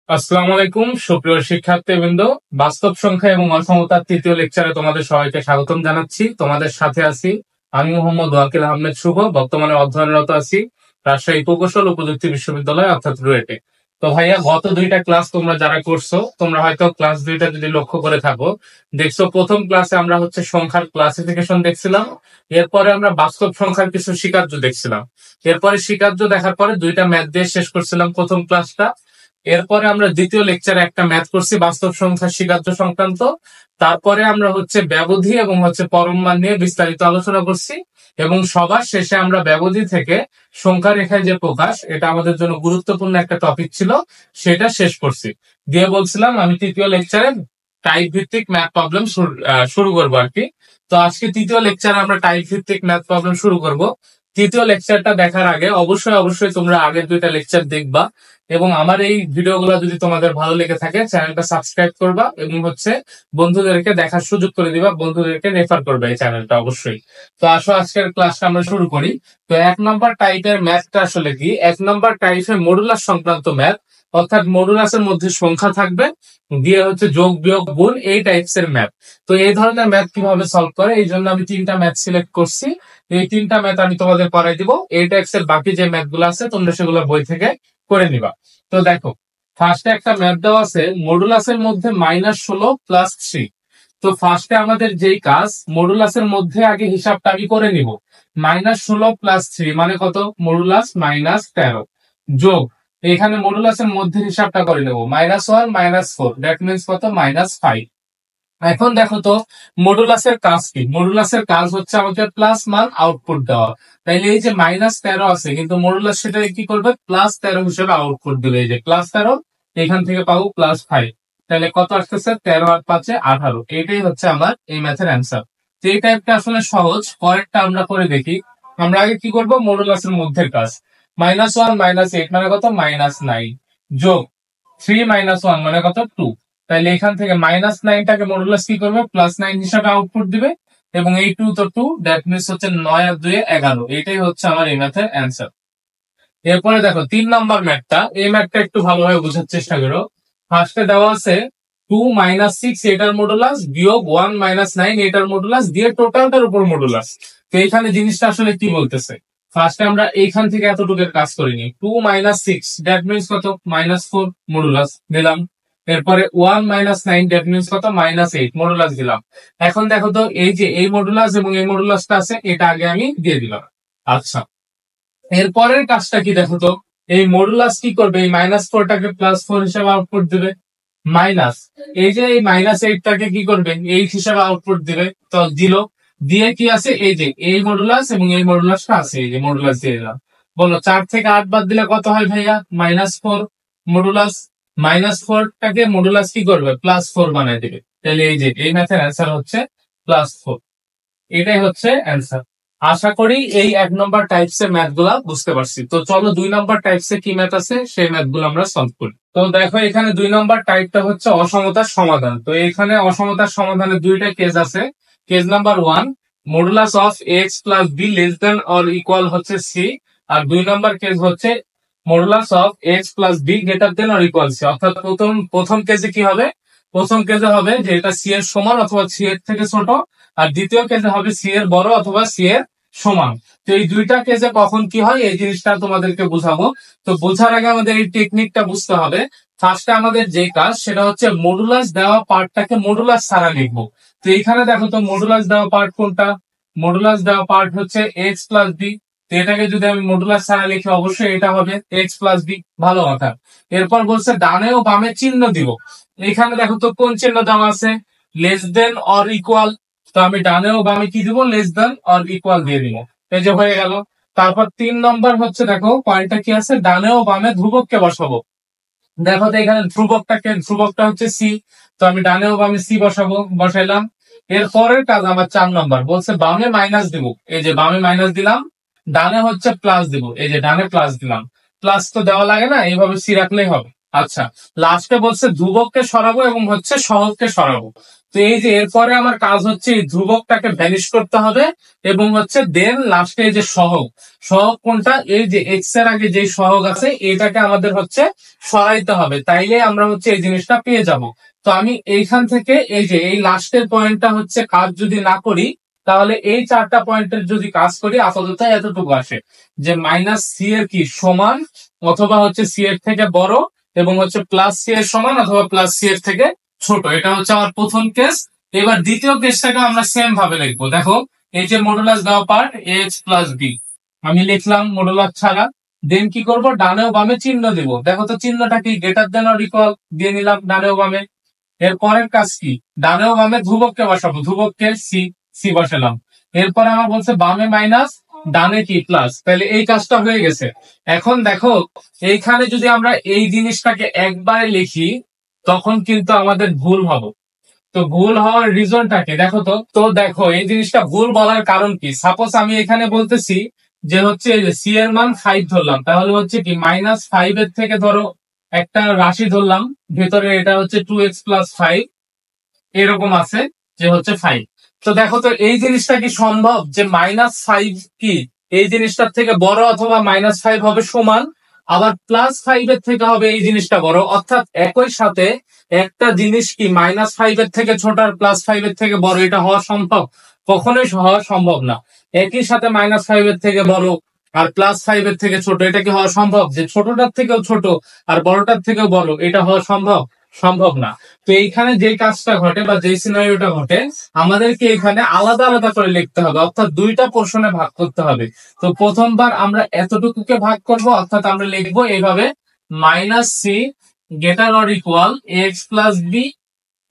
আসসালামু আলাইকুম সুপ্রিয় শিক্ষার্থীবৃন্দ। বাস্তব সংখ্যা এবং অসমতার তৃতীয় লেকচারে তোমাদের সবাইকে স্বাগতম জানাচ্ছি। তোমাদের সাথে আছি আমি মোহাম্মদ ওয়াকিল আহমেদ শুভ। বর্তমানে অধ্যয়নরত আছি রাজশাহী প্রকৌশল ও প্রযুক্তি বিশ্ববিদ্যালয় অর্থাৎ রুয়েটে। তো ভাইয়া, গত দুইটা ক্লাস তোমরা যারা করছো, তোমরা হয়তো ক্লাস দুইটা যদি লক্ষ্য করে থাকো, দেখছো প্রথম ক্লাসে আমরা সংখ্যার ক্লাসিফিকেশন দেখছিলাম। এরপরে আমরা বাস্তব সংখ্যার কিছু স্বীকার্য দেখছিলাম। এরপরে স্বীকার্য দেখার পরে দুইটা ম্যাথ দিয়ে শেষ করছিলাম প্রথম ক্লাসটা। এরপরে আমরা দ্বিতীয় লেকচারে একটা ম্যাথ করছি বাস্তব সংখ্যা স্বীকার্য সংক্রান্ত। তারপরে আমরা ব্যবধি এবং পরম মান নিয়ে বিস্তারিত আলোচনা করছি। এবং সবার শেষে আমরা ব্যবধি থেকে সংখ্যা রেখায় যে প্রকাশ, এটা আমাদের জন্য গুরুত্বপূর্ণ একটা টপিক ছিল, সেটা শেষ করছি। দিয়ে বলছিলাম আমি তৃতীয় লেকচারে টাইপ ভিত্তিক ম্যাথ প্রবলেম শুরু করবো আর কি। তো আজকে তৃতীয় লেকচারে আমরা টাইপ ভিত্তিক ম্যাথ প্রবলেম শুরু করব। তৃতীয় লেকচারটা দেখার আগে অবশ্যই অবশ্যই তোমরা আগের দুইটা লেকচার দেখবা। এবং আমার এই ভিডিওগুলো যদি তোমাদের ভালো লেগে থাকে, চ্যানেলটা সাবস্ক্রাইব করবা এবং বন্ধুদেরকে দেখার সুযোগ করে দিবা, বন্ধুদেরকে রেফার করবে এই চ্যানেলটা অবশ্যই। তো আসো আজকের ক্লাসটা আমরা শুরু করি। তো 1 নম্বর টাইপের ম্যাথটা আসলে কি? 1 নম্বর টাইপের মডুলাস সংক্রান্ত ম্যাথ, অর্থাৎ মডুলাসের মধ্যে সংখ্যা থাকবে, দিয়ে যোগ বিয়োগ গুণ, এই টাইপস এর ম্যাথ। তো এই ধরনের ম্যাথ কিভাবে সলভ করে, এই জন্য আমি 3টা ম্যাথ সিলেক্ট করছি। এই 3টা ম্যাথ আমি তোমাদের করাই দিব। এই টাইপস এর বাকি যে ম্যাথ গুলো আছে তোমরা সেগুলো বই থেকে করে নিবা। তো দেখো, ফার্স্টে একটা ম্যাথ দেওয়া আছে মডুলাসের মধ্যে -16 + 3। তো ফার্স্টে আমাদের যেই কাজ, মডুলাসের মধ্যে আগে হিসাবটা আমি করে নিব। -16 + 3 মানে কত? মডুলাস -13 যোগ, এখানে মডুলাসের মধ্যে হিসাবটা করে নেব, -1 -4, দ্যাট মিনস কত? -5। এখন দেখো তো, মডুলাসের কাজ কি? মডুলাসের কাজ হচ্ছে আমাকে প্লাস মান আউটপুট দেওয়া। তাইলে এই যে -13 আছে, কিন্তু মডুলাস সেটা কি করবে? +13 হিসেবে আউটপুট দিবে। এই যে +13, এখান থেকে পাবো +5। তাহলে কত আসতেছে? 13 আর 5 18। এটাই হচ্ছে আমার এই ম্যাথের অ্যান্সার। তো এই টাইপটা আসলে সহজ, পরেরটা আমরা করে দেখি। আমরা আগে কি করব? মডুলাসের মধ্যে কাজ। -1 -8 মানে কত? -9 যোগ 3 -1 মানে কত? 2। তাহলে এখান থেকে -9টাকে মডুলাস কি করবে? +9 হিসাবে আউটপুট দিবে। এবং এই 2 তো 2, দ্যাট মিনস 9 আর 2 11। এটাই হচ্ছে আমার এই ম্যাথের অ্যান্সার। এরপরে দেখো 3 নম্বর ম্যাথটা, এই ম্যাথটা একটু ভালোভাবে বোঝার চেষ্টা করো। ফার্স্টে দেওয়া আছে 2 - 6 এটার মডুলাস, বিয়োগ 1 - 9 এটার মডুলাস, দিয়ে টোটালটার উপর মডুলাস। তো এখানে জিনিসটা আসলে কি বলতেছে? ফার্স্টে আমরা এইখান থেকে এতটুকুর কাজ করিনি। 2 - 6 দ্যাট মিনস কত? -4 মডুলাস দিলাম। এরপরে 1 - 9 দ্যাট মিনস কত? -8 মডুলাস দিলাম। এখন দেখো তো, এই যে এই মডুলাস এবং এই মডুলাসটা আছে, এটা আগে আমি দিয়ে দিলাম। আচ্ছা, এরপরের কাজটা কি দেখো তো? এই মডুলাস কি করবে? এই -4টাকে +4 হিসেবে আউটপুট দিবে। মাইনাস, এই যে এই -8টাকে কি করবে? 8 হিসেবে আউটপুট দিবে। তো দিল, দিয়ে কি আছে? এই যে এই মডুলাস এবং এই মডুলাসটা আছে, এই যে মডুলাস দিয়ে দিলাম। বলো, 4 থেকে 8 বাদ দিলে কত হয় ভাইয়া? -4 মডুলাস। -4টাকে মডুলাস কি করবে? +4 বানায় দিবে। তাহলে এই যে এই ম্যাথের অ্যান্সার হচ্ছে +4। এটাই হচ্ছে অ্যান্সার। আশা করি এই 1 নম্বর টাইপস এর ম্যাথ গুলা বুঝতে পারছি। তো চলো 2 নম্বর টাইপস এ কি ম্যাথ আছে সেই ম্যাথ গুলো আমরা সলভ করি। তো দেখো, এখানে 2 নম্বর টাইপটা হচ্ছে অসমতার সমাধান। তো এখানে অসমতার সমাধানের দুইটা কেস আছে। Case number 1, modulus of x plus b less than or equal হচ্ছে সি। আর 2 নম্বর কেস হচ্ছে modulus of x plus b greater than or equal C. অর্থাৎ প্রথম কেসে কি হবে? প্রথম কেসে হবে যে এটা সি এর সমান অথবা সি এর থেকে ছোট। আর দ্বিতীয় কেসে হবে সি এর বড় অথবা সি এর সমান। তো এই দুইটা কেসে কখন কি হয় এই জিনিসটা তোমাদেরকে বুঝাবো। তো বোঝার আগে আমাদের এই টেকনিকটা বুঝতে হবে। ফার্স্টে আমাদের যে কাজ সেটা হচ্ছে মডুলাস দেওয়া পার্টটাকে মডুলাস ছাড়া লিখবো। তো এখানে দেখো তো, মডুলাস দেওয়া পার্ট কোনটা? মডুলাস দেওয়া পার্ট হচ্ছে এক্স প্লাস বি। তো এটাকে যদি আমি মডুলাস ছাড়া লিখি, অবশ্যই এটা হবে এক্স প্লাস বি। ভালো কথা। এরপর বলছে ডানে ও বামে চিহ্ন দিব। এখানে দেখো তো কোন চিহ্ন দেওয়া আছে? Less than or equal. তো আমি ডানে ও বামে কি দিব? লেস দেন অর ইকুয়াল দিয়ে দিব। এই যে হয়ে গেল। তারপর 3 নম্বর হচ্ছে, দেখো পয়েন্টটা কি আছে? ডানে ও বামে ধ্রুবককে বসাবো। দেখো তো এখানে ধ্রুবকটা হচ্ছে সি। তো আমি ডানে ও বামে সি বসাবো, বসাইলাম। এর পরের কাজ আমার 4 নম্বর, বলছে বামে মাইনাস দিব। এই যে বামে মাইনাস দিলাম, ডানে হচ্ছে প্লাস দিব। এই যে ডানে প্লাস দিলাম। প্লাস তো দেওয়া লাগে না, এইভাবে সি রাখলেই হবে। আচ্ছা, লাস্টে বলছে ধ্রুবককে সরাবো এবং সহগকে সরাবো। তো এই যে এরপরে আমার কাজ হচ্ছে এই ধ্রুবকটাকে ভ্যানিশ করতে হবে এবং হচ্ছে দেন লাস্টে এই যে সহগ, সহগ কোনটা, এই যে এক্স এর আগে যে সহগ আছে এটাকে আমাদের হচ্ছে সরাইতে হবে, তাইলে আমরা হচ্ছে এই জিনিসটা পেয়ে যাব। তো আমি এইখান থেকে এই যে এই লাস্টের পয়েন্টটা হচ্ছে কাজ যদি না করি, তাহলে এই চারটা পয়েন্টের যদি কাজ করি আপাতত এতটুকু আসে যে মাইনাস সি এর কি সমান অথবা হচ্ছে সি এর থেকে বড় এবং হচ্ছে প্লাস সি এর সমান অথবা প্লাস সি এর থেকে ছোট। এটা হচ্ছে আমার প্রথম কেস। এবার দ্বিতীয় কেসটাকে আমরা সেম ভাবে লিখবো। দেখো এই যে মডুলাস দেওয়া পার্ট এক্স প্লাস বি, আমি লিখলাম মডুলাস ছাড়া, দেন কি করব ডানে ও বামে চিহ্ন দিব। দেখো তো চিহ্নটা কি, গ্রেটার দেন অর ইকুয়াল দিয়ে নিলাম ডানে ও বামে। এর পরের কাজ কি, ডানে ও বামে ধ্রুবককে বসাবো, ধ্রুবককে সি, সি বসালাম। এরপরে আমার বলছে বামে মাইনাস ডানে কি প্লাস, তাহলে এই কাজটা হয়ে গেছে। এখন দেখো এইখানে যদি আমরা এই জিনিসটাকে একবারে লিখি তখন কিন্তু আমাদের ভুল হবে। তো ভুল হওয়ার রিজনটাকে দেখো তো। তো দেখো এই জিনিসটা ভুল বলার কারণ কি, সাপোজ আমি এখানে বলতেছি যে হচ্ছে সি এর মান 5 ধরলাম, তাহলে হচ্ছে কি -5 এর থেকে ধরো একটা রাশি ধরলাম ভেতরে, এটা হচ্ছে 2x প্লাস 5 এরকম আছে যে হচ্ছে 5। তো দেখো তো এই জিনিসটা কি সম্ভব যে -5 কি এই জিনিসটার থেকে বড় অথবা -5 হবে সমান, আবার +5 এর থেকে হবে এই জিনিসটা বড়, অর্থাৎ একই সাথে একটা জিনিস কি -5 এর থেকে ছোট আর +5 এর থেকে বড়, এটা হওয়া সম্ভব? কখনোই হওয়া সম্ভব না। একই সাথে -5 এর থেকে বড় আর +5 এর থেকে ছোট, এটা কি হওয়া সম্ভব যে ছোটটার থেকেও ছোট আর বড়টার থেকেও বড়, এটা হওয়া সম্ভব? সম্ভব না। তো এইখানে যে কাজটা ঘটে বা যে সিনারিওটা ঘটে, আমাদেরকে এখানে আলাদা আলাদা করে লিখতে হবে, অর্থাৎ দুইটা পোর্শনে ভাগ করতে হবে। তো প্রথমবার আমরা এতটুকুকে ভাগ করব, অর্থাৎ আমরা লিখবো এইভাবে -c greater or equal x plus b,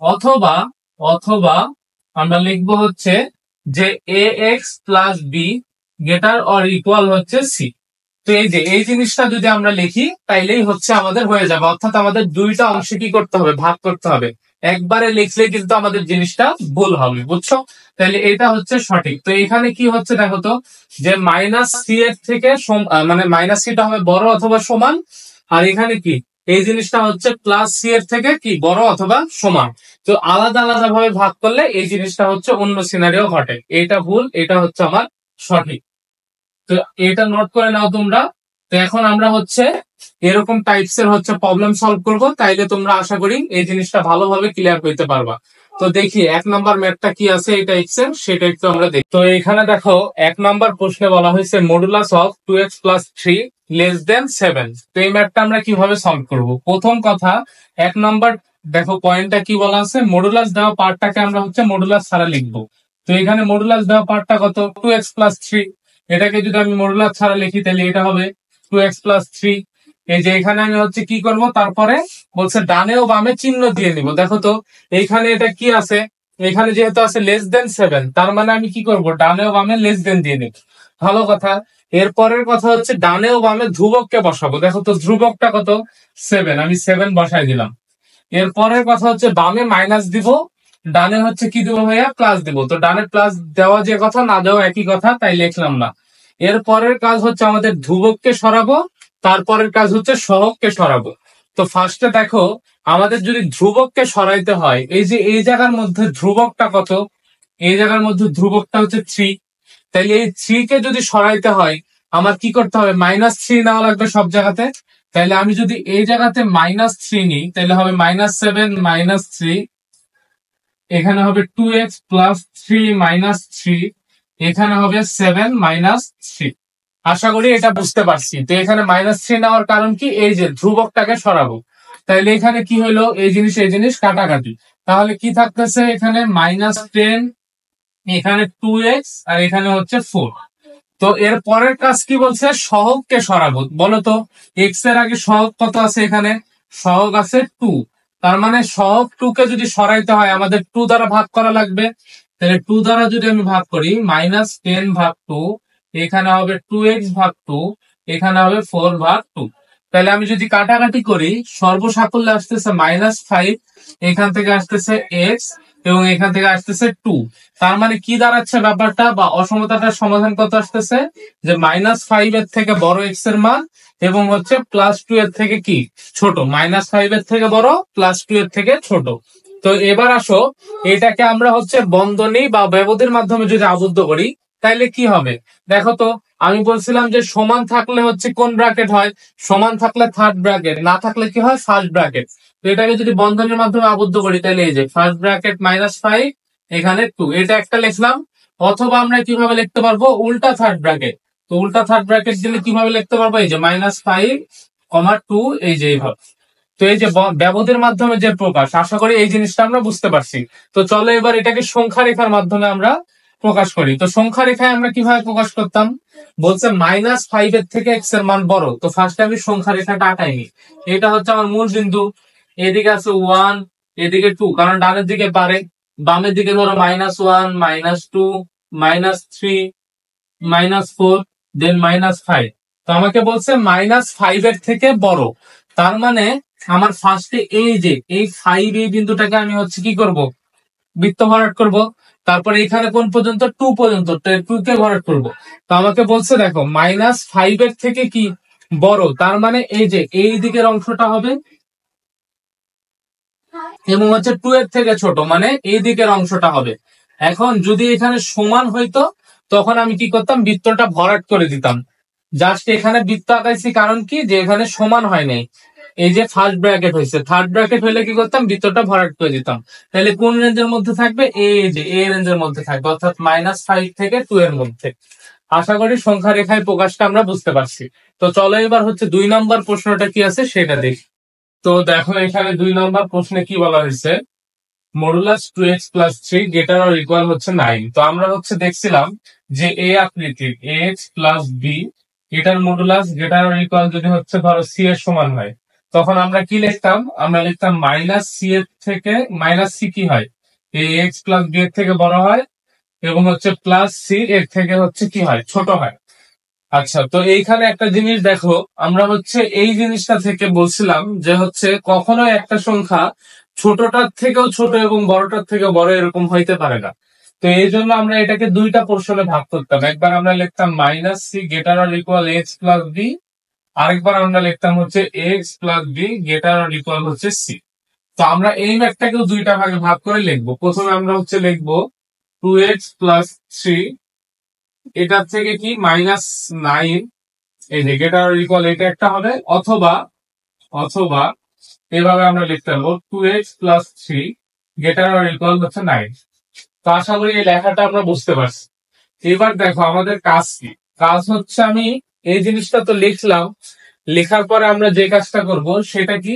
অথবা অথবা আমরা লিখবো হচ্ছে যে a x plus b greater or equal হচ্ছে সি। তো এই যে এই জিনিসটা যদি আমরা লিখি তাইলেই হচ্ছে আমাদের হয়ে যাবে, অর্থাৎ আমাদের দুইটা অংশে কি করতে হবে, ভাগ করতে হবে। একবারে লিখলে কিন্তু আমাদের জিনিসটা ভুল হবে, বুঝছো? তাহলে এটা হচ্ছে সঠিক। তো এখানে কি হচ্ছে দেখো তো, যে -c এর থেকে মানে -cটা হবে বড় অথবা সমান, আর এখানে কি এই জিনিসটা হচ্ছে +c এর থেকে কি বড় অথবা সমান। তো আলাদা আলাদা ভাবে ভাগ করলে এই জিনিসটা হচ্ছে অন্য সিনারিও ঘটে। এটা ভুল, এটা হচ্ছে আমার সঠিক। তো এটা নোট করে নাও তোমরা। তো এখন আমরা হচ্ছে এরকম টাইপস এর হচ্ছে প্রবলেম সলভ করব, তাইলে তোমরা আশা করি এই জিনিসটা ভালোভাবে ক্লিয়ার করতে পারবা। তো দেখি 1 নম্বর ম্যাথটা কি আছে এটা এক্স এর, সেটা একটু আমরা দেখি। তো এখানে দেখো 1 নম্বর প্রশ্নে বলা হয়েছে modulus of 2x plus 3 less than 7। তো এই ম্যাথটা আমরা কিভাবে সলভ করব? প্রথম কথা 1 নম্বর দেখো পয়েন্টটা কি বলা আছে, মডুলাস দেওয়া পার্টটাকে আমরা হচ্ছে মডুলাস ছাড়া লিখবো। তো এখানে মডুলাস দেওয়া পার্টটা কত, 2x প্লাস 3, এটাকে যদি আমি মডুলাস ছাড়া লিখি তাহলে এটা হবে 2x প্লাস 3। এই যে এখানে আমি হচ্ছে কি করব, তারপরে বলছে ডানে ও বামে চিহ্ন দিয়ে নিব। দেখো তো এইখানে এটা কি আছে, এখানে যেহেতু আছে লেস দেন 7, তার মানে আমি কি করব, ডানে ও বামে লেস দেন দিয়ে নিব। ভালো কথা। এরপরের কথা হচ্ছে ডানে ও বামে ধ্রুবককে বসাবো। দেখো তো ধ্রুবকটা কত, 7, আমি 7 বসাই দিলাম। এরপরের কথা হচ্ছে বামে মাইনাস দিব, ডানে হচ্ছে কি দিব ভাইয়া, প্লাস দিব। তো ডানে প্লাস দেওয়া যে কথা, না দেওয়া একই কথা, তাই লিখলাম না। এর পরের কাজ হচ্ছে আমাদের ধ্রুবককে সরাবো, তারপরের কাজ হচ্ছে সহগকে সরাবো। তো ফার্স্টে দেখো আমাদের যদি ধ্রুবককে সরাইতে হয়, এই যে এই জায়গার মধ্যে ধ্রুবকটা কত, এই জায়গার মধ্যে ধ্রুবকটা হচ্ছে 3, তাইলে এই 3 কে যদি সরাইতে হয় আমার কি করতে হবে, -3 নেওয়া লাগবে সব জায়গাতে। তাহলে আমি যদি এই জায়গাতে -3 নিই তাহলে হবে -7 -3, এখানে হবে 2x প্লাস 3 -3, এখানে হবে 7 -3। আশা করি এটা বুঝতে পারছি। তো এখানে -3 নেওয়ার কারণ কি, এই যে ধ্রুবকটাকে সরাবো। তাইলে এখানে কি হলো, এই জিনিস কাটাকাটি, তাহলে কি থাকতেছে এখানে -10, এখানে 2x আর এখানে হচ্ছে 4। তো এর পরের কাজ কি বলছে, সহগকে সরাবো। বলো তো এক্স এর আগে সহগ কত আছে, এখানে সহগ আছে 2, তার মানে সহগ 2 কে যদি সরাইতে হয় আমাদের 2 দ্বারা ভাগ করা লাগবে। তাহলে 2 দ্বারা যদি আমি ভাগ করি, -10 ভাগ 2, এখানে হবে 2x ভাগ 2, এখানে হবে 4 ভাগ 2। তাহলে আমি যদি কাটাকাটি করি সর্বসাকল্যে আসতেছে -5, এখান থেকে আসতেছে x এবং এখান থেকে আসতেছে 2। তার মানে কি দাঁড়াচ্ছে ব্যাপারটা বা অসমতাটার সমাধান কত আসতেছে, যে -5 এর থেকে বড় x এর মান এবং হচ্ছে +2 এর থেকে কি ছোট, -5 এর থেকে বড় +2 এর থেকে ছোট। তো এবার আসো, এটাকে আমরা হচ্ছে বন্ধনী বা ব্যবধির মাধ্যমে যদি আবদ্ধ করি তাহলে কি হবে দেখো তো। আমি বলছিলাম যে সমান থাকলে হচ্ছে কোন ব্র্যাকেট হয়, সমান থাকলে থার্ড ব্র্যাকেট, না থাকলে কি হয় ফার্স্ট ব্র্যাকেট। তো এটাকে যদি বন্ধনীর মাধ্যমে আবদ্ধ করি তাহলে এই যে ফার্স্ট ব্র্যাকেট -5 এখানে 2, এটা একটা লিখলাম। অথবা আমরা কিভাবে লিখতে পারবো উল্টা থার্ড ব্র্যাকেট। তো উল্টা থার্ড ব্র্যাকেট দিলে কিভাবে লিখতে পারবো, এই যে -5, 2, এই যে এইভাবে। তো এই যে ব্যবধির মাধ্যমে যে প্রকাশ, আশা করি এই জিনিসটা আমরা বুঝতে পারছি। তো চলো এবার এটাকে সংখ্যা রেখার মাধ্যমে আমরা প্রকাশ করি। তো সংখ্যা রেখায় আমরা কিভাবে প্রকাশ করতাম, বলছে -5 এর থেকে এক্স এর মান বড়। তো ফার্স্টে আমি সংখ্যা রেখাটা আঁকাইনি, এটা হচ্ছে আমার মূল বিন্দু। এদিকে আছে 1, এদিকে 2, কারণ ডানের দিকে পারে, বামের দিকে ধরো -1, -2, -3, -4, দেন -5। তো আমাকে বলছে -5 এর থেকে বড়, তার মানে আমার ফার্স্টে এই যে এই 5 এই বিন্দুটাকে আমি হচ্ছে কি করব, বৃত্ত ভরাট করব। তারপরে এখানে কোন পর্যন্ত 2 পর্যন্ত, 2 কে ভরাট করব। তো আমাকে বলছে দেখো -5 এর থেকে কি বড়, তার মানে এই যে এই দিকের অংশটা হবে, এবং হচ্ছে 2 এর থেকে ছোট মানে এই দিকের অংশটা হবে। এখন যদি এখানে সমান হইতো তখন আমি কি করতাম, বৃত্তটা ভরাট করে দিতাম। জাস্ট এখানে বৃত্ত আঁকাইছি, কারণ কি যে এখানে সমান হয় নাই, এই যে ফার্স্ট ব্র্যাকেট হয়েছে, থার্ড ব্র্যাকেট হলে কি করতাম বৃত্তটা ভরাট করে দিতাম। তাহলে কোন রেঞ্জের মধ্যে থাকবে, এই যে এই রেঞ্জের মধ্যে থাকবে, অর্থাৎ -5 থেকে 2 এর মধ্যে। আশা করি সংখ্যা রেখায় প্রকাশটা আমরা বুঝতে পারছি। তো চলো এবার হচ্ছে 2 নম্বর প্রশ্নটা কি আছে সেটা দেখি। তো দেখো এখানে 2 নম্বর প্রশ্নে কি বলা হয়েছে, modulus 2x + 3 greater or equal হচ্ছে 9। তো আমরা হচ্ছে দেখছিলাম যে এই আকৃতির ax + b এটার মডুলাস গ্রেটার অর ইকুয়াল যদি হচ্ছে ধরো c এর সমান হয়, তখন আমরা কি লিখতাম, আমরা লিখতাম -c এর থেকে, -c কি হয়, এই ax + b এর থেকে বড় হয়, এবং হচ্ছে +c এর থেকে হচ্ছে কি হয়, ছোট হয়। আচ্ছা, তো এইখানে একটা জিনিস দেখো, আমরা হচ্ছে এই জিনিসটা থেকে বলছিলাম যে হচ্ছে কখনো একটা সংখ্যা ছোটটার থেকেও ছোট এবং বড়টার থেকেও বড় এরকম হইতে পারে না। তো এই জন্য আমরা এটাকে দুইটা পোর্শনে ভাগ করতাম। একবার আমরা লিখতাম -c greater or equal x + b, আরেকবার আমরা লিখতাম হচ্ছে x + b greater or equal হচ্ছে c। তো আমরা এই ম্যাথটাকেও দুইটা ভাগে ভাগ করে লিখবো। প্রথমে আমরা হচ্ছে লিখবো 2x + 3, এটার থেকে কি -9, এই যে গ্রেটার অর ইকুয়াল এটা একটা হবে, অথবা অথবা এভাবে আমরা লিখতে পারবো 2x + 3 গ্রেটার অর ইকুয়াল হচ্ছে 9। তো আশা করি এই লেখাটা আমরা বুঝতে পারছি। এবার দেখো আমাদের কাজ কি, কাজ হচ্ছে আমি এই জিনিসটা তো লিখলাম, লেখার পরে আমরা যে কাজটা করব সেটা কি,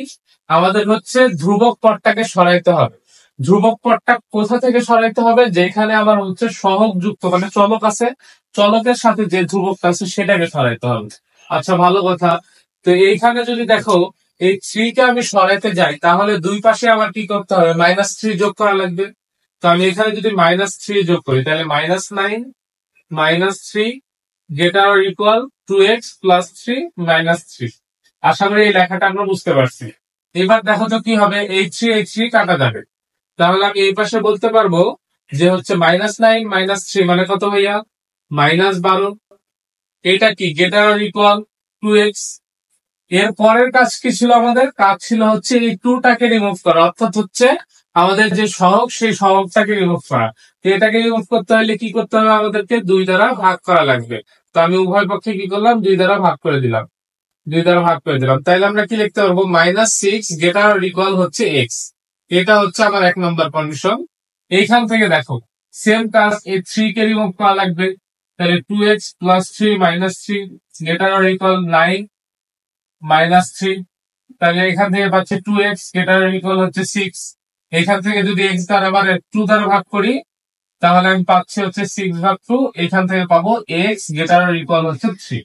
আমাদের হচ্ছে ধ্রুবক পদটাকে সরাইতে হবে। ধ্রুবক পদটা কোথা থেকে সরাইতে হবে, যেখানে আমার হচ্ছে সহগ যুক্ত মানে চলক আছে, চলকের সাথে যে ধ্রুবকটা আছে সেটাকে সরাইতে হবে। আচ্ছা ভালো কথা। তো এইখানে যদি দেখো এই 3 কে আমি সরাইতে যাই তাহলে দুই পাশে আমার কি করতে হবে, -3 যোগ করা লাগবে। তো আমি এখানে যদি -3 যোগ করি তাহলে -9, -3 গ্রেটার অর ইকুয়াল 2x + 3 -3। আশা করি এই লেখাটা আমরা বুঝতে পারছি। এবার দেখো তো কি হবে, এই 3 কাটা যাবে, তাহলে আমি এই পাশে বলতে পারবো যে হচ্ছে -9 - 3 মানে কত ভাইয়া, -12। এটা কি গ্রেটার অর ইকুয়াল 2x। এর পরের কাজ কি ছিল, আমাদের কাজ ছিল হচ্ছে এই 2 টাকে রিমুভ করা, অর্থাৎ হচ্ছে আমাদের যে সহগ সেই সহগটাকে রিমুভ করা। তো এটাকে রিমুভ করতে হলে কি করতে হবে, আমাদেরকে 2 দ্বারা ভাগ করা লাগবে। তো আমি উভয় পক্ষে কি করলাম, 2 দ্বারা ভাগ করে দিলাম, 2 দ্বারা ভাগ করে দিলাম। তাইলে আমরা কি লিখতে পারবো, -6 গ্রেটার অর ইকুয়াল হচ্ছে x। এটা হচ্ছে আমার 1 নম্বর কন্ডিশন। এইখান থেকে দেখো সেম কাজ, এই 3 কে রিমুভ করা লাগবে, তাহলে 2x + 3 -3 গ্রেটার অর ইকুয়াল 9 -3। তাহলে এখান থেকে পাচ্ছি 2x গ্রেটার অর ইকুয়াল হচ্ছে 6। এখান থেকে যদি x দ্বারা আবার 2 দ্বারা ভাগ করি তাহলে আমি পাচ্ছি হচ্ছে 6/2। এখান থেকে পাবো x গ্রেটার অর ইকুয়াল হচ্ছে 3।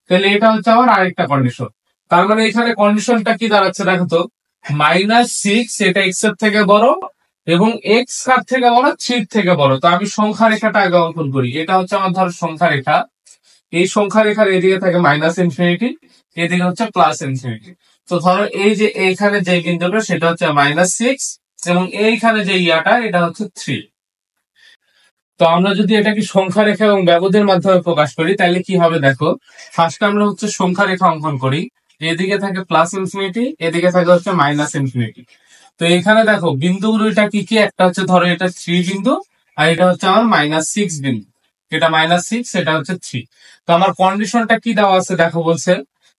তাহলে এটা হচ্ছে আমার আরেকটা কন্ডিশন। তার মানে এখানে কন্ডিশনটা কি দাঁড়াচ্ছে দেখো তো, -6 এটা x এর থেকে বড়, এবং x কার থেকে বড়, 3 থেকে বড়। তো আমি সংখ্যা রেখাটা আগে অঙ্কন করি। এটা হচ্ছে আমার ধর সংখ্যা রেখা, এই সংখ্যা রেখার এদিকে থাকে -ইনফিনিটি, এদিকে হচ্ছে +ইনফিনিটি। তো ধরো এই যে এইখানে যে বিন্দুটা সেটা হচ্ছে -6, এবং এইখানে যে ইয়াটা এটা হচ্ছে 3। তো আমরা যদি এটাকে সংখ্যা রেখা এবং ব্যবধির মাধ্যমে প্রকাশ করি তাহলে কি হবে দেখো, ফার্স্ট আমরা হচ্ছে সংখ্যা রেখা অঙ্কন করি, এদিকে থাকে +ইনফিনিটি, এদিকে থাকে হচ্ছে -ইনফিনিটি। তো এখানে দেখো বিন্দুগুলোটা কি কি, একটা হচ্ছে ধরো এটা 3 বিন্দু, আর এটা হচ্ছে আমার -6 বিন্দু। এটা -6, এটা হচ্ছে 3। তো আমার কন্ডিশনটা কি দেওয়া আছে দেখো, বলছে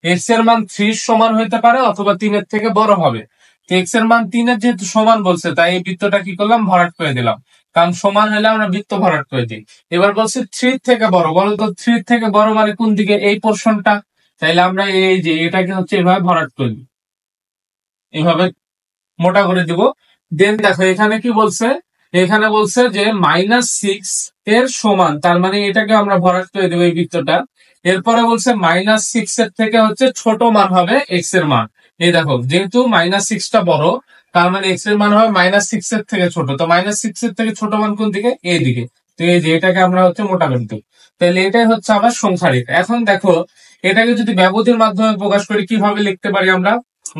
এক্স এর মান 3 সমান হইতে পারে অথবা 3-এর থেকে বড় হবে। তো এক্স এর মান 3-এর যেহেতু সমান বলছে, তাই এই বৃত্তটা কি করলাম, ভরাট করে দিলাম, কারণ সমান হলে আমরা বৃত্ত ভরাট করে দিই। এবার বলছে 3 থেকে বড়, বলো তো 3 থেকে বড় মানে কোন দিকে, এই পোর্শনটা। তাইলে আমরা এই যে এটাকে হচ্ছে এভাবে ভরাট করে দিই, এভাবে মোটা করে দিব। দেন দেখো এখানে কি বলছে, এখানে বলছে যে -6 এর সমান, তার মানে এটাকে আমরা ভরাট করে দেবো এই বৃত্তটা। এরপরে বলছে -6 এর থেকে হচ্ছে ছোট মান হবে এক্স এর মান। এই দেখো যেহেতু -6টা বড়, তার মানে এক্স এর মান হবে -6 এর থেকে ছোট। তো -6 এর থেকে ছোট মান কোন দিকে, এই দিকে। তো এই যে এটাকে আমরা হচ্ছে মোটা করে দেবো। তাহলে এটাই হচ্ছে আমার সংখ্যা রেখা। এখন দেখো এটাকে যদি ব্যবধির মাধ্যমে প্রকাশ করি, কিভাবে লিখতে পারি আমরা,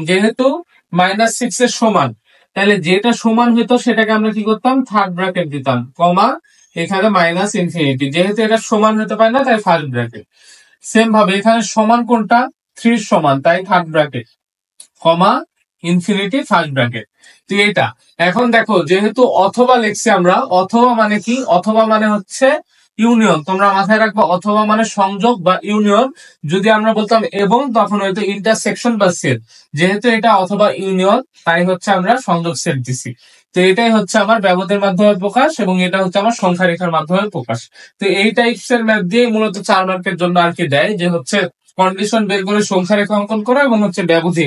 যেহেতু -6 এর সমান, তাহলে যেটা সমান হইতো সেটাকে আমরা কি করতাম, থার্ড ব্র্যাকেট দিতাম, কমা এখানে -ইনফিনিটি। যেহেতু এটা সমান হতে পারে না, তাই ফার্স্ট ব্র্যাকেট। সেম ভাবে এখানে সমান কোনটা, 3 সমান, তাই থার্ড ব্র্যাকেট, কমা ইনফিনিটি ফার্স্ট ব্র্যাকেট। তো এটা এখন দেখো যেহেতু অথবা লিখছি আমরা, অথবা মানে কি, অথবা মানে হচ্ছে ইউনিয়ন। তোমরা মাথায় রাখবো, অথবা মানে সংযোগ বা ইউনিয়ন। যদি আমরা বলতাম এবং, তখন হয়তো ইন্টারসেকশন বা সেট। যেহেতু এটা অথবা ইউনিয়ন, তাই হচ্ছে আমরা সংযোগ সেট দিছি। তো এটাই হচ্ছে আমার ব্যবধানের মাধ্যমে প্রকাশ, এবং এটা হচ্ছে আমার সংখ্যা রেখার মাধ্যমে প্রকাশ। তো এই টাইপস এর ম্যাথ দিয়ে মূলত 4 মার্কের জন্য আর কি দেয়, যে হচ্ছে কন্ডিশন বের করে সংখ্যা রেখা অঙ্কন করা এবং হচ্ছে ব্যবধি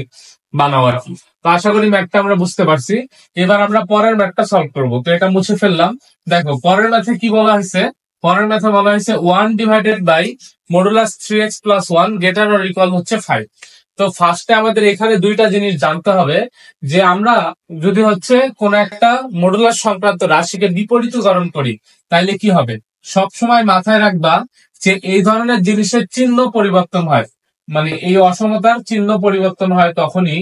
বানাও আর কি। তো আশা করি ম্যাথটা আমরা বুঝতে পারছি। এবার আমরা পরের ম্যাথটা সলভ করব। তো এটা মুছে ফেললাম। দেখো পরের ম্যাথে কি বলা হয়েছে, পরের ম্যাথে বলা হয়েছে 1/3x+1 গ্রেটার অর ইকুয়াল হচ্ছে 5। তো ফার্স্টে আমাদের এখানে দুইটা জিনিস জানতে হবে, যে আমরা যদি হচ্ছে কোন একটা মডুলাস সংক্রান্ত রাশিকে বিপরীতকরণ করি, তাইলে কি হবে। সব সময় মাথায় রাখবা যে এই ধরনের জিনিসের চিহ্ন পরিবর্তন হয়, মানে এই অসমতার চিহ্ন পরিবর্তন হয় তখনই,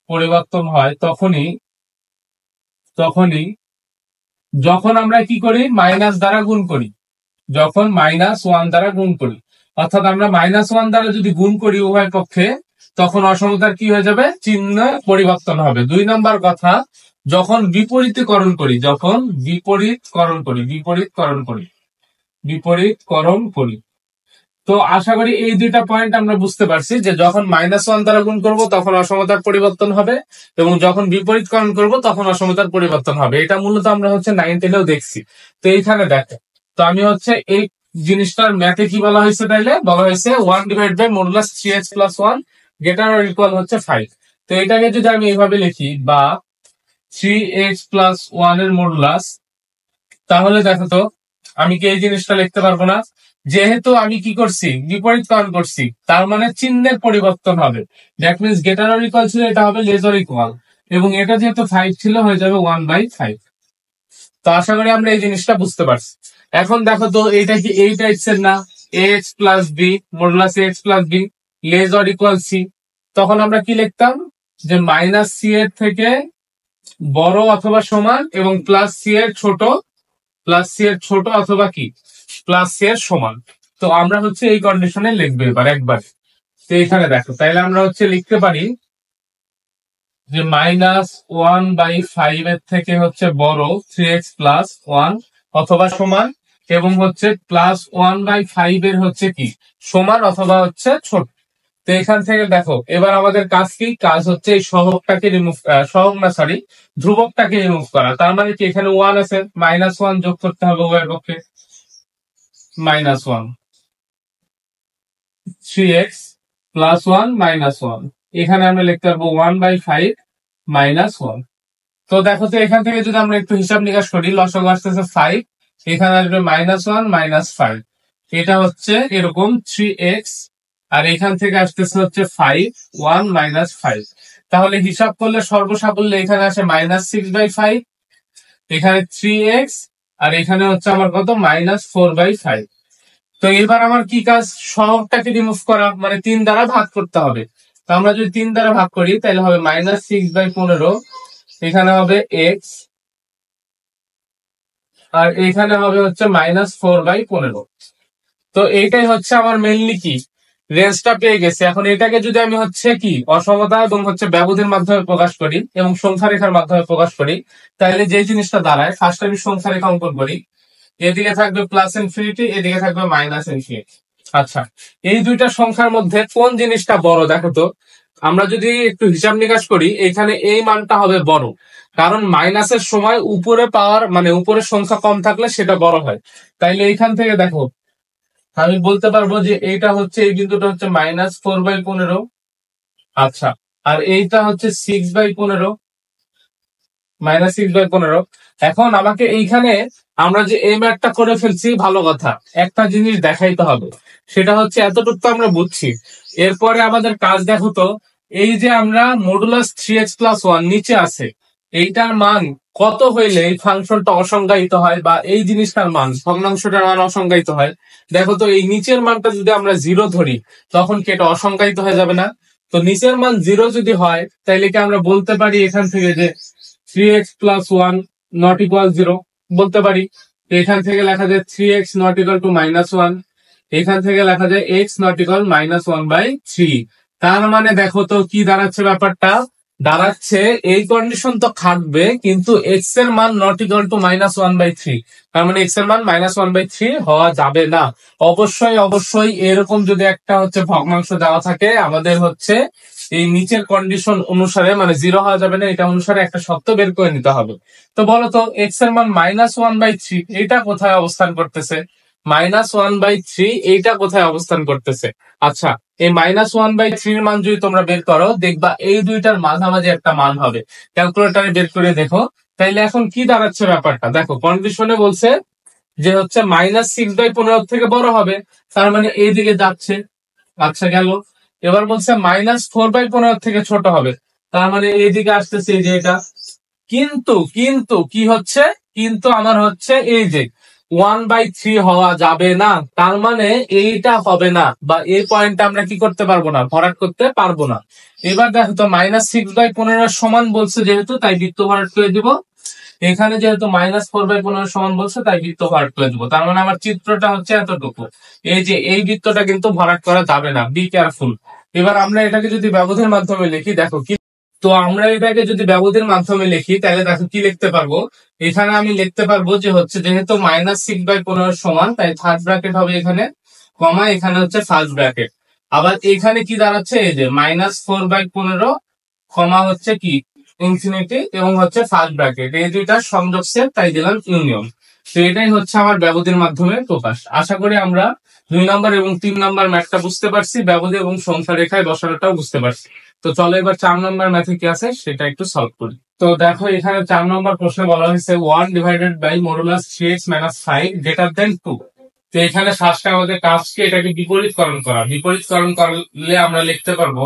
পরিবর্তন হয় তখনই তখনই যখন আমরা কি করি, মাইনাস দ্বারা গুণ করি, যখন -1 দ্বারা গুণ করি। অর্থাৎ আমরা -1 দ্বারা যদি গুণ করি উভয় পক্ষে, তখন অসমতার কি হয়ে যাবে, চিহ্ন পরিবর্তন হবে। 2 নম্বর কথা, যখন বিপরীতকরণ করি, যখন বিপরীতকরণ করি। তো আশা করি এই দুইটা পয়েন্ট আমরা বুঝতে পারছি, যে যখন -1 দ্বারা গুণ করব তখন অসমতার পরিবর্তন হবে, এবং যখন বিপরীতকরণ করব তখন অসমতার পরিবর্তন হবে। এটা মূলত আমরা হচ্ছে 9-10-এও দেখছি। তো এইখানে দেখো, তো আমি হচ্ছে এই জিনিসটার ম্যাথে কি বলা হয়েছে, তাইলে বলা হয়েছে 1/3x+1 গ্রেটার অর ইকুয়াল হচ্ছে 5। তো এটাকে যদি আমি এইভাবে লিখি, বা 3x+1 এর মডুলাস, তাহলে দেখো তো আমি কি এই জিনিসটা লিখতে পারবো না। যেহেতু আমি কি করছি, বিপরীতকরণ করছি, তার মানে চিহ্নের পরিবর্তন হবে। That means greater or equal ছিল, এটা হবে লেস অর ইকুয়াল, এবং এটা যেহেতু 5 ছিল, হয়ে যাবে 1/5। তো আশা করি আমরা এই জিনিসটা বুঝতে পারছি। এখন দেখো তো এইটা কি এই টাইপস এর না, ax+b modulus ax+b less or equal c। তখন আমরা কি লিখতাম, যে -c এর থেকে বড় অথবা সমান, এবং প্লাস সি এর ছোট অথবা কি, প্লাস সি এর সমান। তো আমরা হচ্ছে এই কন্ডিশনে লিখবো এবার একবার। তো এখানে দেখো, তাইলে আমরা হচ্ছে লিখতে পারি যে -1/5 এর থেকে হচ্ছে বড় 3x+1 অথবা সমান, এবং হচ্ছে +1/5 এর হচ্ছে কি, সমান অথবা হচ্ছে ছোট। তো এখান থেকে দেখো এবার আমাদের কাজ কি, কাজ হচ্ছে এই সহগটাকে রিমুভ, সহগ না সরি, ধ্রুবকটাকে রিমুভ করা। তার মানে কি, এখানে 1 আছে, -1 যোগ করতে হবে উভয়ের পক্ষে, -1, 3x+1 -1, এখানে আমরা লিখতে পারবো 1/5 -1। তো দেখো তো এখান থেকে যদি আমরা একটু হিসাব নিকাশ করি, লসাগু আসতেছে 5, এখানে আসবে -1 -5, এটা হচ্ছে এরকম 3x, আর এখান থেকে আসতেছে হচ্ছে 5, 1 -5। তাহলে হিসাব করলে সর্বসাকুল্যে এখানে আসে -6/5, এখানে 3x, আর এখানে হচ্ছে আমার কত, -4/5। তো এবার আমার কি কাজ, সহগটাকে রিমুভ করা, মানে 3 দ্বারা ভাগ করতে হবে। তো আমরা যদি 3 দ্বারা ভাগ করি, তাহলে হবে -6/15, এখানে হবে x, আর এখানে হবে হচ্ছে -4/15। তো এইটাই হচ্ছে আমার মেনলি কি, রেঞ্জটা পেয়ে গেছি। এখন এটাকে যদি আমি হচ্ছে কি অসমতা এবং হচ্ছে ব্যবধির মাধ্যমে প্রকাশ করি এবং সংখ্যা রেখার মাধ্যমে প্রকাশ করি, তাহলে যে জিনিসটা দাঁড়ায়, ফার্স্ট আমি সংখ্যা রেখা অঙ্কন করি। এদিকে থাকবে প্লাস ইনফিনিটি, এদিকে থাকবে মাইনাস ইনফিনিটি। আচ্ছা, এই দুইটা সংখ্যার মধ্যে কোন জিনিসটা বড় দেখো তো। আমরা যদি একটু হিসাব নিকাশ করি, এখানে এই মানটা হবে বড়, কারণ মাইনাসের সময় উপরে পাওয়ার মানে উপরের সংখ্যা কম থাকলে সেটা বড় হয়। তাইলে এইখান থেকে দেখো আমি বলতে পারবো যে এইটা হচ্ছে, এই বিন্দুটা হচ্ছে -4/15। আচ্ছা, আর এইটা হচ্ছে 6/15, -6/15। এখন আমাকে এইখানে আমরা যে এই ম্যাথটা করে ফেলছি ভালো কথা, একটা জিনিস দেখাইতে হবে, সেটা হচ্ছে এতটুকু তো আমরা বুঝছি। এরপরে আমাদের কাজ দেখো তো, এই যে আমরা মডুলাস 3x+1 নিচে আছে, এইটার মান কত হইলে এই ফাংশনটা অসংজ্ঞায়িত হয় বা এই জিনিসটার মান ভগ্নাংশটার মান অসংজ্ঞায়িত হয়। দেখো তো, এই নিচের মানটা যদি আমরা 0 ধরি, তখন কি এটা অসংজ্ঞায়িত হয়ে যাবে না? তো নিচের মান 0 যদি হয়, তাইলে কি আমরা বলতে পারি এখান থেকে যে 3x+1 নট ইকুয়াল 0 বলতে পারি। তো এখান থেকে লেখা যায় 3x নট ইকুয়াল টু -1, এখান থেকে লেখা যায় x নট ইকুয়াল -1/3। তার মানে দেখো তো কি দাঁড়াচ্ছে ব্যাপারটা, দাঁড়াচ্ছে এই কন্ডিশন তো খাটবে, কিন্তু x এর মান নট ইকুয়াল টু -1/3। তার মানে x এর মান -1/3 হওয়া যাবে না। অবশ্যই অবশ্যই এরকম যদি একটা হচ্ছে ভগ্নাংশ দেওয়া থাকে, আমাদের হচ্ছে এই নিচের কন্ডিশন অনুসারে মানে 0 হওয়া যাবে না, এটা অনুসারে একটা শর্ত বের করে নিতে হবে। তো বলতো x এর মান -1/3 এটা কোথায় অবস্থান করতেছে? -1/3 এইটা কোথায় অবস্থান করতেছে? আচ্ছা, এই -1/3 এর মান যদি তোমরা বের করো, দেখবা এই দুইটার মাঝামাঝি একটা মান হবে। ক্যালকুলেটরে বের করে দেখো। তাইলে এখন কি দাঁড়াচ্ছে ব্যাপারটা দেখো, কন্ডিশনে বলছে যে হচ্ছে -6/15 থেকে বড় হবে, তার মানে এই দিকে যাচ্ছে। আচ্ছা, গেল। এবার বলছে -4/15 থেকে ছোট হবে, তার মানে এইদিকে আসতেছে, এই যে এটা। কিন্তু কিন্তু কি হচ্ছে, কিন্তু আমার হচ্ছে এই যে 1/3 হওয়া যাবে না, তার মানে এইটা হবে না, বা এই পয়েন্টটা আমরা কি করতে পারবো না, ভরাট করতে পারবো না। এবার দেখো তো, -6/15 সমান বলছে যেহেতু, তাই বৃত্ত ভরাট করে দিব। এখানে যেহেতু -4/15 সমান বলছে, তাই বৃত্ত ভরাট করে দিব। তার মানে আমার চিত্রটা হচ্ছে এতটুকু। এই যে এই বৃত্তটা কিন্তু ভরাট করা যাবে না, বি কেয়ারফুল। এবার আমরা এটাকে যদি ব্যবধানের মাধ্যমে লিখি, দেখো কি। তো আমরা এটাকে যদি ব্যবধির মাধ্যমে লিখি, তাহলে দেখো কি লিখতে পারবো। এখানে আমি লিখতে পারবো যে হচ্ছে, যেহেতু -6/15 সমান, তাই থার্ড ব্র্যাকেট হবে এখানে, কমা এখানে হচ্ছে ফার্স্ট ব্র্যাকেট। আবার এখানে কি দাঁড়াচ্ছে, এই যে -4/15 কমা হচ্ছে কি ইনফিনিটি এবং হচ্ছে ফার্স্ট ব্র্যাকেট, এই দুইটা সংযোগ সেট, তাই দিলাম ইউনিয়ন। তো এটাই হচ্ছে আমার ব্যবধির মাধ্যমে প্রকাশ। আশা করি আমরা 2 নম্বর এবং 3 নম্বর ম্যাথটা বুঝতে পারছি, ব্যবধি এবং সংখ্যা রেখায় বসানোটাও বুঝতে পারছি। তো চলো এবার 4 নম্বর ম্যাথে কি আছে সেটা একটু সলভ করি। তো দেখো, এখানে 4 নম্বর প্রশ্নে বলা হয়েছে 1/3 গ্রেটার দেন 2। তো এখানে ফার্স্টে আমাদের কাজ কি, এটাকে বিপরীতকরণ করা। বিপরীতকরণ করলে আমরা লিখতে পারবো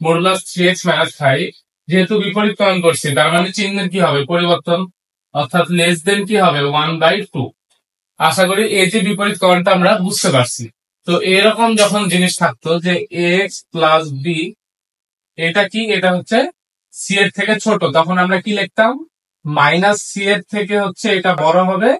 -3x-5। যেহেতু বিপরীতকরণ করছি, তার মানে চিহ্নের কি হবে, পরিবর্তন, অর্থাৎ লেস দেন কি হবে 1/2। আশা করি এই যে বিপরীতকরণটা আমরা বুঝতে পারছি। তো এরকম যখন জিনিস থাকতো যে x প্লাস বি, এটা কি, এটা হচ্ছে সি এর থেকে ছোট, তখন আমরা কি লিখতাম, মাইনাস সি এর থেকে হচ্ছে এটা বড় হবে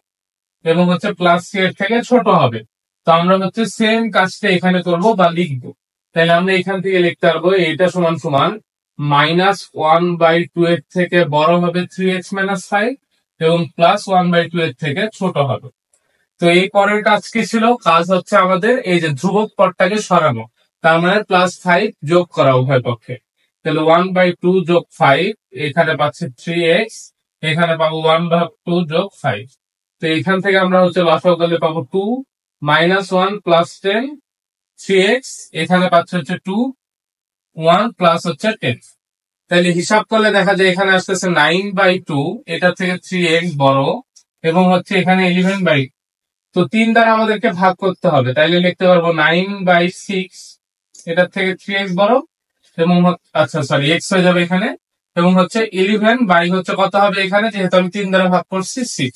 এবং হচ্ছে প্লাস সি এর থেকে ছোট হবে। তো আমরা হচ্ছে সেম কাজটা এখানে করব বা লিখবো। তাহলে আমরা এখান থেকে লিখতে পারবো এটা সমান সমান -1/2 এর থেকে বড় হবে 3x-5 এবং +1/2 এর থেকে ছোট হবে। তো এই পরের কাজ কি ছিল, কাজ হচ্ছে আমাদের এই যে ধ্রুবক পদটাকে সরানো, তার মানে +5 যোগ করা উভয় পক্ষে। তাহলে 1/2 যোগ 5, এখানে পাচ্ছি 3x, এখানে পাবো 1/2 যোগ 5। তো এখান থেকে আমরা হচ্ছে লসাগু করলে পাবো 2 -1 + 10 3x, এখানে পাচ্ছে হচ্ছে 2 1 প্লাস হচ্ছে 10। তাহলে হিসাব করলে দেখা যায় এখানে আসতেছে 9/2, এটা থেকে 3x বড়, এবং হচ্ছে এখানে 11/2। তো 3 দ্বারা আমাদেরকে ভাগ করতে হবে, তাইলে লিখতে পারবো 9/6, এটার থেকে 3x বড়, এবং আচ্ছা সরি x হয়ে যাবে এখানে, এবং হচ্ছে 11/2 হচ্ছে কত হবে এখানে, যেহেতু আমি 3 দ্বারা ভাগ করছি 6।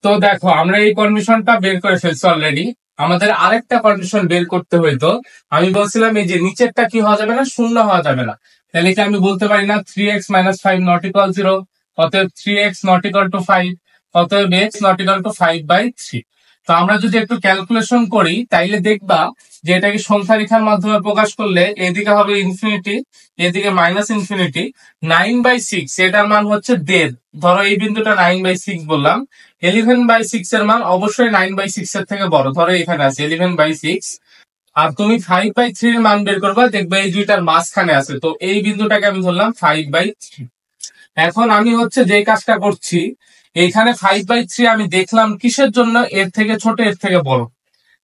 তো দেখো, আমরা এই কন্ডিশনটা বের করে ফেলছি অলরেডি। আমাদের আরেকটা কন্ডিশন বের করতে হইতো। আমি বলছিলাম এই যে নিচেরটা কি হওয়া যাবে না, শূন্য হওয়া যাবে না। তাহলে কি আমি বলতে পারি না 3x-5 নট ইকুয়াল 0, অতএব 3x নট ইকুয়াল টু 5, অতএব x নট ইকুয়াল টু 5/3। তো আমরা যদি একটু ক্যালকুলেশন করি তাইলে দেখবা যে এটাকে সংখ্যা রেখার মাধ্যমে প্রকাশ করলে এদিকে হবে ইনফিনিটি, এদিকে মাইনাস ইনফিনিটি। 9/6 এটার মান হচ্ছে 1.5, ধরো এই বিন্দুটা 9/6 বললাম। 11/6 এর মান অবশ্যই 9/6 এর থেকে বড়, ধরো এখানে আছে 11/6। আর তুমি 5/3 এর মান বের করবা, দেখবে এই দুইটার মাঝখানে আছে, তো এই বিন্দুটাকে আমি ধরলাম 5/3। এখন আমি হচ্ছে যে কাজটা করছি, এইখানে 5/3 আমি দেখলাম কিসের জন্য, এর থেকে ছোট এর থেকে বড়।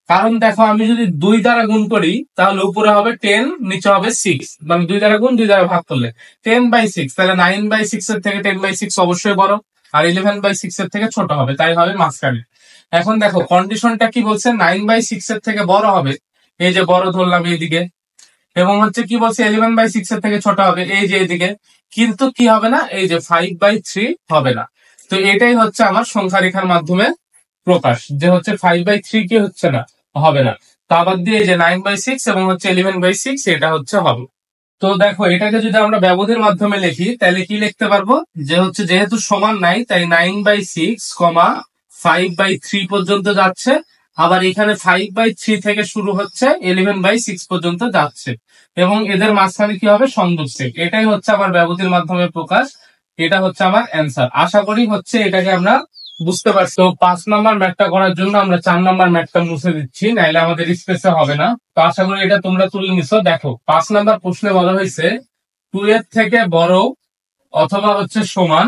কারণ দেখো আমি যদি 2 দ্বারা গুণ করি তাহলে উপরে হবে 10, নিচে হবে 6, মানে 2 দ্বারা গুণ 2 দ্বারা ভাগ করলে 10/6, তাহলে 9/6 এর থেকে 10/6 অবশ্যই বড়, আর 11/6 এর থেকে ছোট হবে, তাই হবে মাঝখানে। এখন দেখো কন্ডিশনটা কি বলছে, 9/6 এর থেকে বড় হবে, এই যে বড় ধরলাম এইদিকে, এবং হচ্ছে কি বলছে 11/6 এর থেকে ছোট হবে এই যে এইদিকে, কিন্তু কি হবে না, এই যে 5/3 হবে না। তো এটাই হচ্ছে আমার সংখ্যা রেখার মাধ্যমে প্রকাশ, যে হচ্ছে 5/3 কি হচ্ছে না, হবে না। তো আবার দিয়ে যে 9/6 এবং হচ্ছে 11/6 এটা হচ্ছে হবে। তো দেখো এটাকে যদি আমরা ব্যবধির মাধ্যমে লিখি তাহলে কি লিখতে পারবো, যে হচ্ছে যেহেতু সমান নাই তাই 9/6, 5/3 পর্যন্ত যাচ্ছে, আবার এখানে 5/3 থেকে শুরু হচ্ছে 11/6 পর্যন্ত যাচ্ছে, এবং এদের মাঝখানে কি হবে, সংযোগস্থিত। এটাই হচ্ছে আমার ব্যবধির মাধ্যমে প্রকাশ, এটা হচ্ছে আমার অ্যান্সার। আশা করি হচ্ছে এটাকে আমরা বুঝতে পারছি। তো 5 নাম্বার ম্যাথটা করার জন্য আমরা 4 নাম্বার ম্যাথটা মুছে দিচ্ছি, নাইলে আমাদের স্পেসে হবে না। তো আশা করি এটা তোমরা তুলে নিছো। দেখো 5 নাম্বার প্রশ্নে বলা হয়েছে 2 এর থেকে বড় অথবা হচ্ছে সমান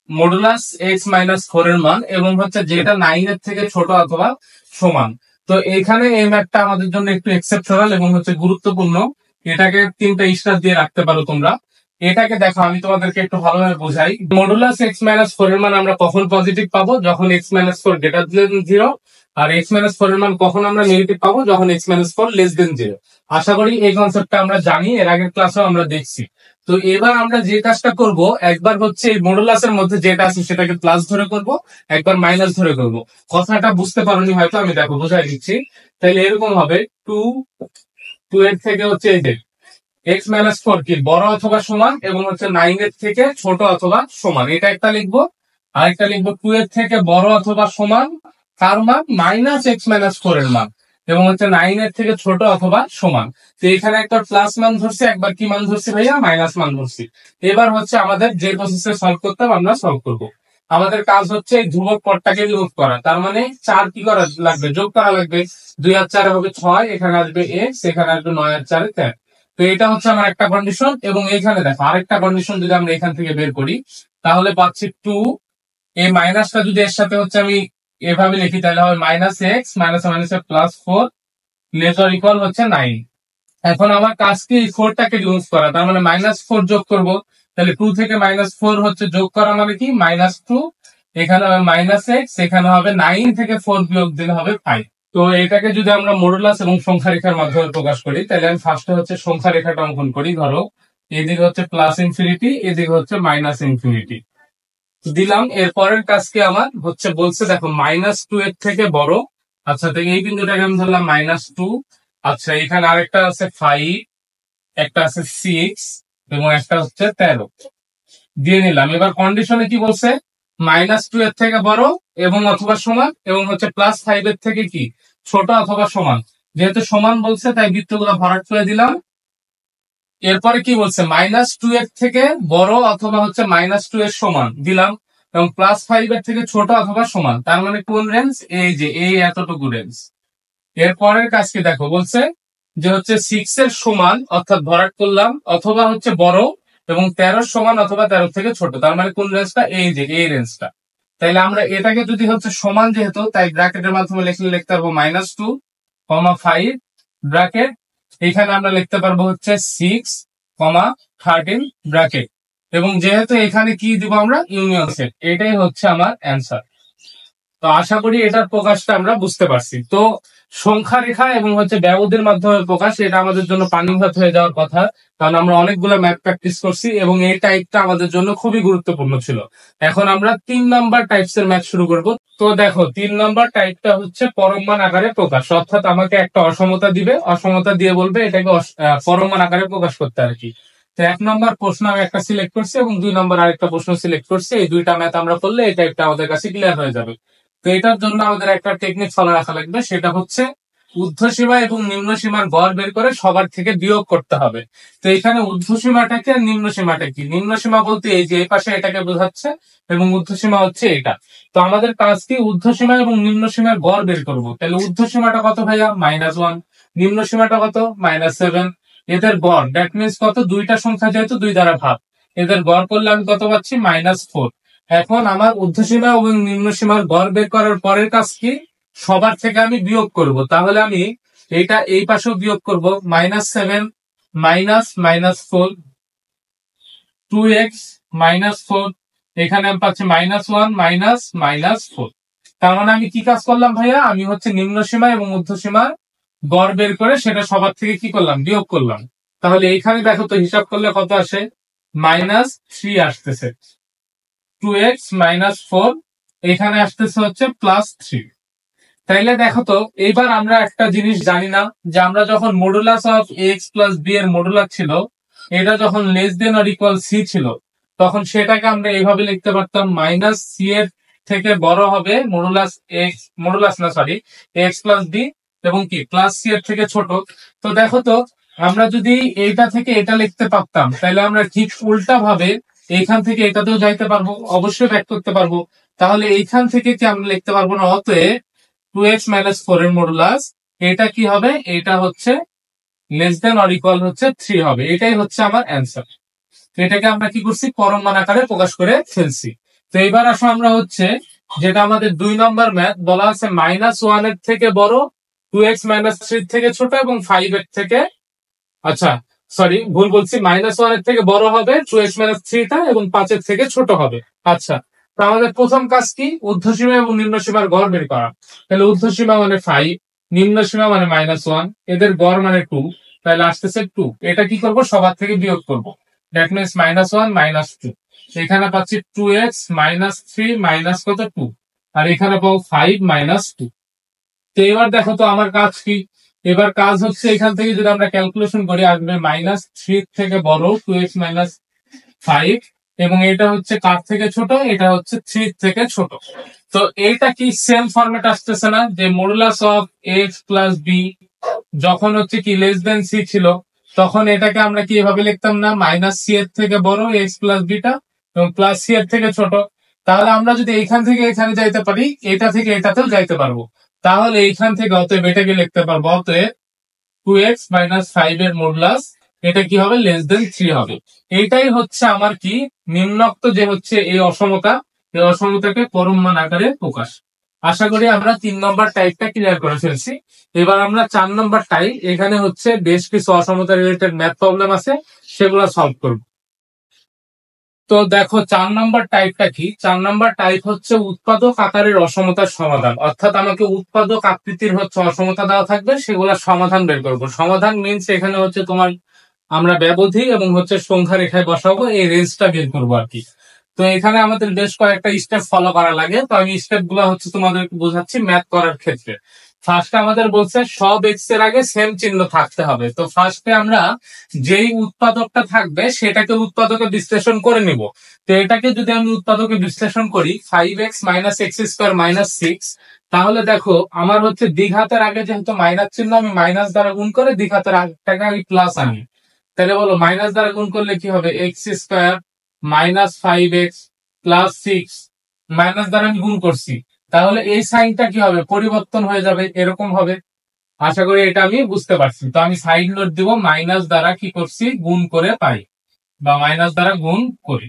মডুলাস x-4 এর মান, এবং হচ্ছে যেটা 9 এর থেকে ছোট অথবা সমান। তো এখানে এই ম্যাথটা আমাদের জন্য একটু এক্সেপশনাল এবং হচ্ছে গুরুত্বপূর্ণ, এটাকে 3টা স্টার দিয়ে রাখতে পারো তোমরা। এটাকে দেখো আমি তোমাদেরকে একটু ভালোভাবে বোঝাই। মডুলাস x-4 এর মান আমরা কখন পজিটিভ পাবো, যখন x-4 গ্রেটার দেন 0, আর x-4 এর মান কখন আমরা নেগেটিভ পাবো, যখন x-4 লেস দেন 0। আশা করি এই কনসেপ্টটা আমরা জানি, এর আগের ক্লাসেও আমরা দেখছি। তো এবার আমরা যে কাজটা করব, একবার হচ্ছে এই মডুলাসের মধ্যে যেটা আছে সেটাকে প্লাস ধরে করব, একবার মাইনাস ধরে করব। কথাটা বুঝতে পারোনি হয়তো, আমি দেখো বোঝাই দিচ্ছি। তাহলে এরকম হবে 2 এর থেকে হচ্ছে এই যে x-4 কি বড় অথবা সমান, এবং হচ্ছে 9 এর থেকে ছোট অথবা সমান, এটা একটা লিখবো। আরেকটা লিখবো 2 এর থেকে বড় অথবা সমান, কার মান, -x-4 এর মান, এবং হচ্ছে 9 এর থেকে ছোট অথবা সমান। তো এখানে একটা প্লাস মান ধরছি, একবার কি মান ধরছি ভাইয়া, মাইনাস মান ধরছি। এবার হচ্ছে আমাদের যে প্রসেসে সলভ করতাম আমরা সলভ করব। আমাদের কাজ হচ্ছে এই ধ্রুবক পদটাকে যোগ করা, তার মানে 4 কি করা লাগবে, যোগ করা লাগবে। 2 আর 4 হবে 6, এখানে আসবে x, এখানে আসবে 9 আর 4 13। তো এটা হচ্ছে আমার একটা কন্ডিশন, এবং এখানে দেখো আরেকটা কন্ডিশন যদি আমরা এখান থেকে বের করি তাহলে পাচ্ছি 2, এই মাইনাসটা যদি এর সাথে হচ্ছে আমি এভাবে লিখি তাহলে হবে -x, -4 লেস ইকুয়াল হচ্ছে 9। এখন আমার কাজ কি 4টাকে ইউজ করা, তার মানে -4 যোগ করব, তাহলে 2 থেকে -4 হচ্ছে যোগ করা মানে কি -2, এখানে হবে -x, এখানে হবে 9 থেকে 4 বিয়োগ দিলে হবে 5। তো এটাকে যদি আমরা মডুলাস এবং সংখ্যা রেখার মাধ্যমে প্রকাশ করি তাহলে আমি ফার্স্টে হচ্ছে সংখ্যা রেখাটা অঙ্কন করি। ধরো এদিকে হচ্ছে প্লাস ইনফিনিটি, এদিকে হচ্ছে মাইনাস ইনফিনিটি দিলাম। এরপরের কাজকে আমার হচ্ছে বলছে দেখো -2 এর থেকে বড়। আচ্ছা, তো এই বিন্দুটাকে আমি ধরলাম -2। আচ্ছা, এখানে আরেকটা আছে 5, একটা আছে 6, এবং একটা হচ্ছে 13 দিয়ে নিলাম। এবার কন্ডিশনে কি বলছে, -2 এর থেকে বড় এবং অথবা সমান, এবং হচ্ছে +5 এর থেকে কি ছোট অথবা সমান। যেহেতু সমান বলছে তাই বৃত্তগুলো ভরাট করে দিলাম। এরপরে কি বলছে, -2 এর থেকে বড় অথবা হচ্ছে -2 এর সমান দিলাম, এবং +5 এর থেকে ছোট অথবা সমান, তার মানে কোন রেঞ্জ, এই যে এই এতটুকু রেঞ্জ। এরপরের কাজ কি দেখো, বলছে যে হচ্ছে 6 এর সমান অর্থাৎ ভরাট করলাম, অথবা হচ্ছে বড়, এবং 13 সমান অথবা 13 থেকে ছোট, তার মানে কোন রেঞ্জটা, এই যে এই রেঞ্জটা। তাইলে আমরা এটাকে যদি হচ্ছে সমান যেহেতু, তাই ব্র্যাকেটের মাধ্যমে লিখতে পারবো -2, 5 ব্র্যাকেট, এখানে আমরা লিখতে পারবো হচ্ছে 6, 13 ব্র্যাকেট, এবং যেহেতু এখানে কি দিব আমরা, ইউনিয়ন সেট, এটাই হচ্ছে আমার অ্যান্সার। তো আশা করি এটার প্রকাশটা আমরা বুঝতে পারছি। তো সংখ্যা রেখা এবং হচ্ছে ব্যবধির মাধ্যমে প্রকাশ, এটা আমাদের জন্য পানি ভাত হয়ে যাওয়ার কথা, কারণ আমরা অনেকগুলো ম্যাথ প্র্যাকটিস করছি এবং এই টাইপটা আমাদের জন্য খুবই গুরুত্বপূর্ণ ছিল। এখন আমরা 3 নাম্বার টাইপস এর ম্যাথ শুরু করব। তো দেখো 3 নাম্বার টাইপটা হচ্ছে পরমমান আকারে প্রকাশ, অর্থাৎ আমাকে একটা অসমতা দিবে, অসমতা দিয়ে বলবে এটাকে পরমমান আকারে প্রকাশ করতে আর কি। তো 1 নম্বর প্রশ্ন আমি একটা সিলেক্ট করছি এবং 2 নম্বর আরেকটা প্রশ্ন সিলেক্ট করছি। এই দুইটা ম্যাথ আমরা করলে এই টাইপটা আমাদের কাছে ক্লিয়ার হয়ে যাবে। তো এটার জন্য আমাদের একটা টেকনিক ফলো রাখা লাগবে, সেটা হচ্ছে ঊর্ধ্বসীমা এবং নিম্ন সীমার গড় বের করে সবার থেকে বিয়োগ করতে হবে। তো এখানে ঊর্ধ্বসীমাটা কি আর নিম্ন সীমাটা কি? নিম্ন সীমা বলতে এই যে এই পাশে এটাকে বোঝাচ্ছে এবং ঊর্ধ্বসীমা হচ্ছে এটা। তো আমাদের কাজ কি ঊর্ধ্বসীমা এবং নিম্ন সীমার গড় বের করব। তাহলে ঊর্ধ্বসীমাটা কত ভাইয়া? -1, নিম্ন সীমাটা কত? -7। এদের গড় দ্যাট মিনস কত? দুইটা সংখ্যা যেহেতু দুই দ্বারা ভাগ, এদের গড় করলে আমি কত পাচ্ছি? -4। এখন আমার ঊর্ধ্বসীমা এবং নিম্ন সীমার গড় বের করার পরের কাজ কি? সবার থেকে আমি বিয়োগ করব। তাহলে আমি এটা এই পাশেও বিয়োগ করব, -7 -4 2x -4, এখানে আমি পাচ্ছি -1 -4। তার মানে আমি কি কাজ করলাম ভাইয়া? আমি হচ্ছে নিম্ন সীমা এবং ঊর্ধ্বসীমার গড় বের করে সেটা সবার থেকে কি করলাম? বিয়োগ করলাম। তাহলে এইখানে দেখো তো হিসাব করলে কত আসে? -3 আসতেছে। 2x -4 এখানে আসতেছে হচ্ছে +3। তাইলে দেখো তো এইবার আমরা একটা জিনিস জানি না, যে আমরা যখন modulus of x plus b এর মডুলাস ছিল, এটা যখন less than or equal C ছিল, তখন সেটাকে আমরা এইভাবে লিখতে পারতাম, -সি এর থেকে বড় হবে মডুলাস এক্স, মডুলাস না সরি, এক্স প্লাস বি, এবং কি প্লাস সি এর থেকে ছোট। তো দেখো তো আমরা যদি এইটা থেকে এটা লিখতে পারতাম, তাহলে আমরা ঠিক উল্টা ভাবে এইখান থেকে এটাতেও যাইতে পারবো, অবশ্যই ব্যাক করতে পারবো। তাহলে এইখান থেকে কি আমরা লিখতে পারবো না? অতএব 2x - 4 এর মডুলাস এটা কি হবে? এটা হচ্ছে লেস দেন অর ইকুয়াল হচ্ছে 3 হবে। এটাই হচ্ছে আমার অ্যান্সার। তো এটাকে আমরা কি করছি? পরম মান আকারে প্রকাশ করে ফেলছি। তো এবার আসো আমরা হচ্ছে যেটা আমাদের 2 নম্বর ম্যাথ বলা আছে, -1 এর থেকে বড়, 2x - 3 থেকে ছোট এবং 5 এর থেকে, আচ্ছা সরি ভুল বলছি, -1 এর থেকে বড় হবে 2x - 3 টা এবং 5 এর থেকে ছোট হবে। আচ্ছা, তো আমাদের প্রথম কাজ কি? ঊর্ধ্বসীমা এবং নিম্ন সীমার গড় বের করা। তাহলে ঊর্ধ্বসীমা মানে 5, নিম্ন সীমা মানে -1, এদের গড় মানে 2, তাহলে আসতেছে 2। এটা কি করব? সবার থেকে বিয়োগ করব। That means -1 -2। এখানে পাচ্ছি 2x -3 মাইনাস কত? 2। আর এখানে পাবো 5 -2। তো এবার দেখো তো আমার কাজ কি? এবার কাজ হচ্ছে এখান থেকে যদি আমরা ক্যালকুলেশন করি, আসবে -3 থেকে বড় 2x - 5, এবং এটা হচ্ছে কার থেকে ছোট? এটা হচ্ছে 3 থেকে ছোট। তো এইটা কি সেম ফরম্যাট আসতেছে না, যে modulus of x plus b যখন হচ্ছে কি লেস দেন সি ছিল, তখন এটাকে আমরা কি এভাবে লিখতাম না? -সি এর থেকে বড় এক্স প্লাস বিটা এবং প্লাস সি এর থেকে ছোট। তাহলে আমরা যদি এইখান থেকে এখানে যাইতে পারি, এটা থেকে এটাতেও যাইতে পারবো। তাহলে এইখান থেকে অতএব এটাকে লিখতে পারবো, অতএব 2x - 5 এর মডুলাস এটা কি হবে? লেস দেন 3 হবে। এইটাই হচ্ছে আমার কি নিম্নোক্ত যে হচ্ছে এই অসমতা, এই অসমতাকে পরম মান আকারে প্রকাশ। আশা করি আমরা 3 নম্বর টাইপটা ক্লিয়ার করে ফেলছি। এবার আমরা 4 নম্বর টাইপ, এখানে হচ্ছে বেশ কিছু অসমতা রিলেটেড ম্যাথ প্রবলেম আছে, সেগুলো সলভ করব। তো দেখো 4 নম্বর টাইপটা কি? 4 নম্বর টাইপ হচ্ছে উৎপাদক আকারের অসমতার সমাধান। অর্থাৎ আমাকে উৎপাদক আকৃতির হচ্ছে অসমতা দেওয়া থাকবে, সেগুলোর সমাধান বের করবো। সমাধান মিনস এখানে হচ্ছে তোমার আমরা ব্যবধি এবং হচ্ছে সংখ্যা রেখায় বসাবো, এই রেঞ্জটা বের করবো আর কি। তো এখানে আমাদের বেশ কয়েকটা স্টেপ ফলো করা লাগে। তো আমি স্টেপ গুলো হচ্ছে তোমাদের বোঝাচ্ছি ম্যাথ করার ক্ষেত্রে। ফার্স্টে আমাদের বলছে সব এক্স এর আগে সেম চিহ্ন থাকতে হবে। তো ফার্স্টে আমরা যেই উৎপাদকটা থাকবে সেটাকে উৎপাদকে বিশ্লেষণ করে নিব। তো এটাকে যদি আমি উৎপাদকে বিশ্লেষণ করি, 5x - x² - 6, তাহলে দেখো আমার হচ্ছে দ্বিঘাতের আগে যেহেতু মাইনাস চিহ্ন, আমি মাইনাস দ্বারা গুণ করে দ্বিঘাতের আগটাকে আমি প্লাস আনি। তাহলে বলো মাইনাস দ্বারা গুণ করলে কি হবে? x² - 5x + 6, মাইনাস দ্বারা আমি গুণ করছি, তাহলে এই সাইনটা কি হবে? পরিবর্তন হয়ে যাবে, এরকম হবে। আশা করি এটা আমি বুঝতে পারছি। তো আমি সাইড নোট দিব, মাইনাস দ্বারা কি করছি? গুণ করে পাই, বা মাইনাস দ্বারা গুণ করি,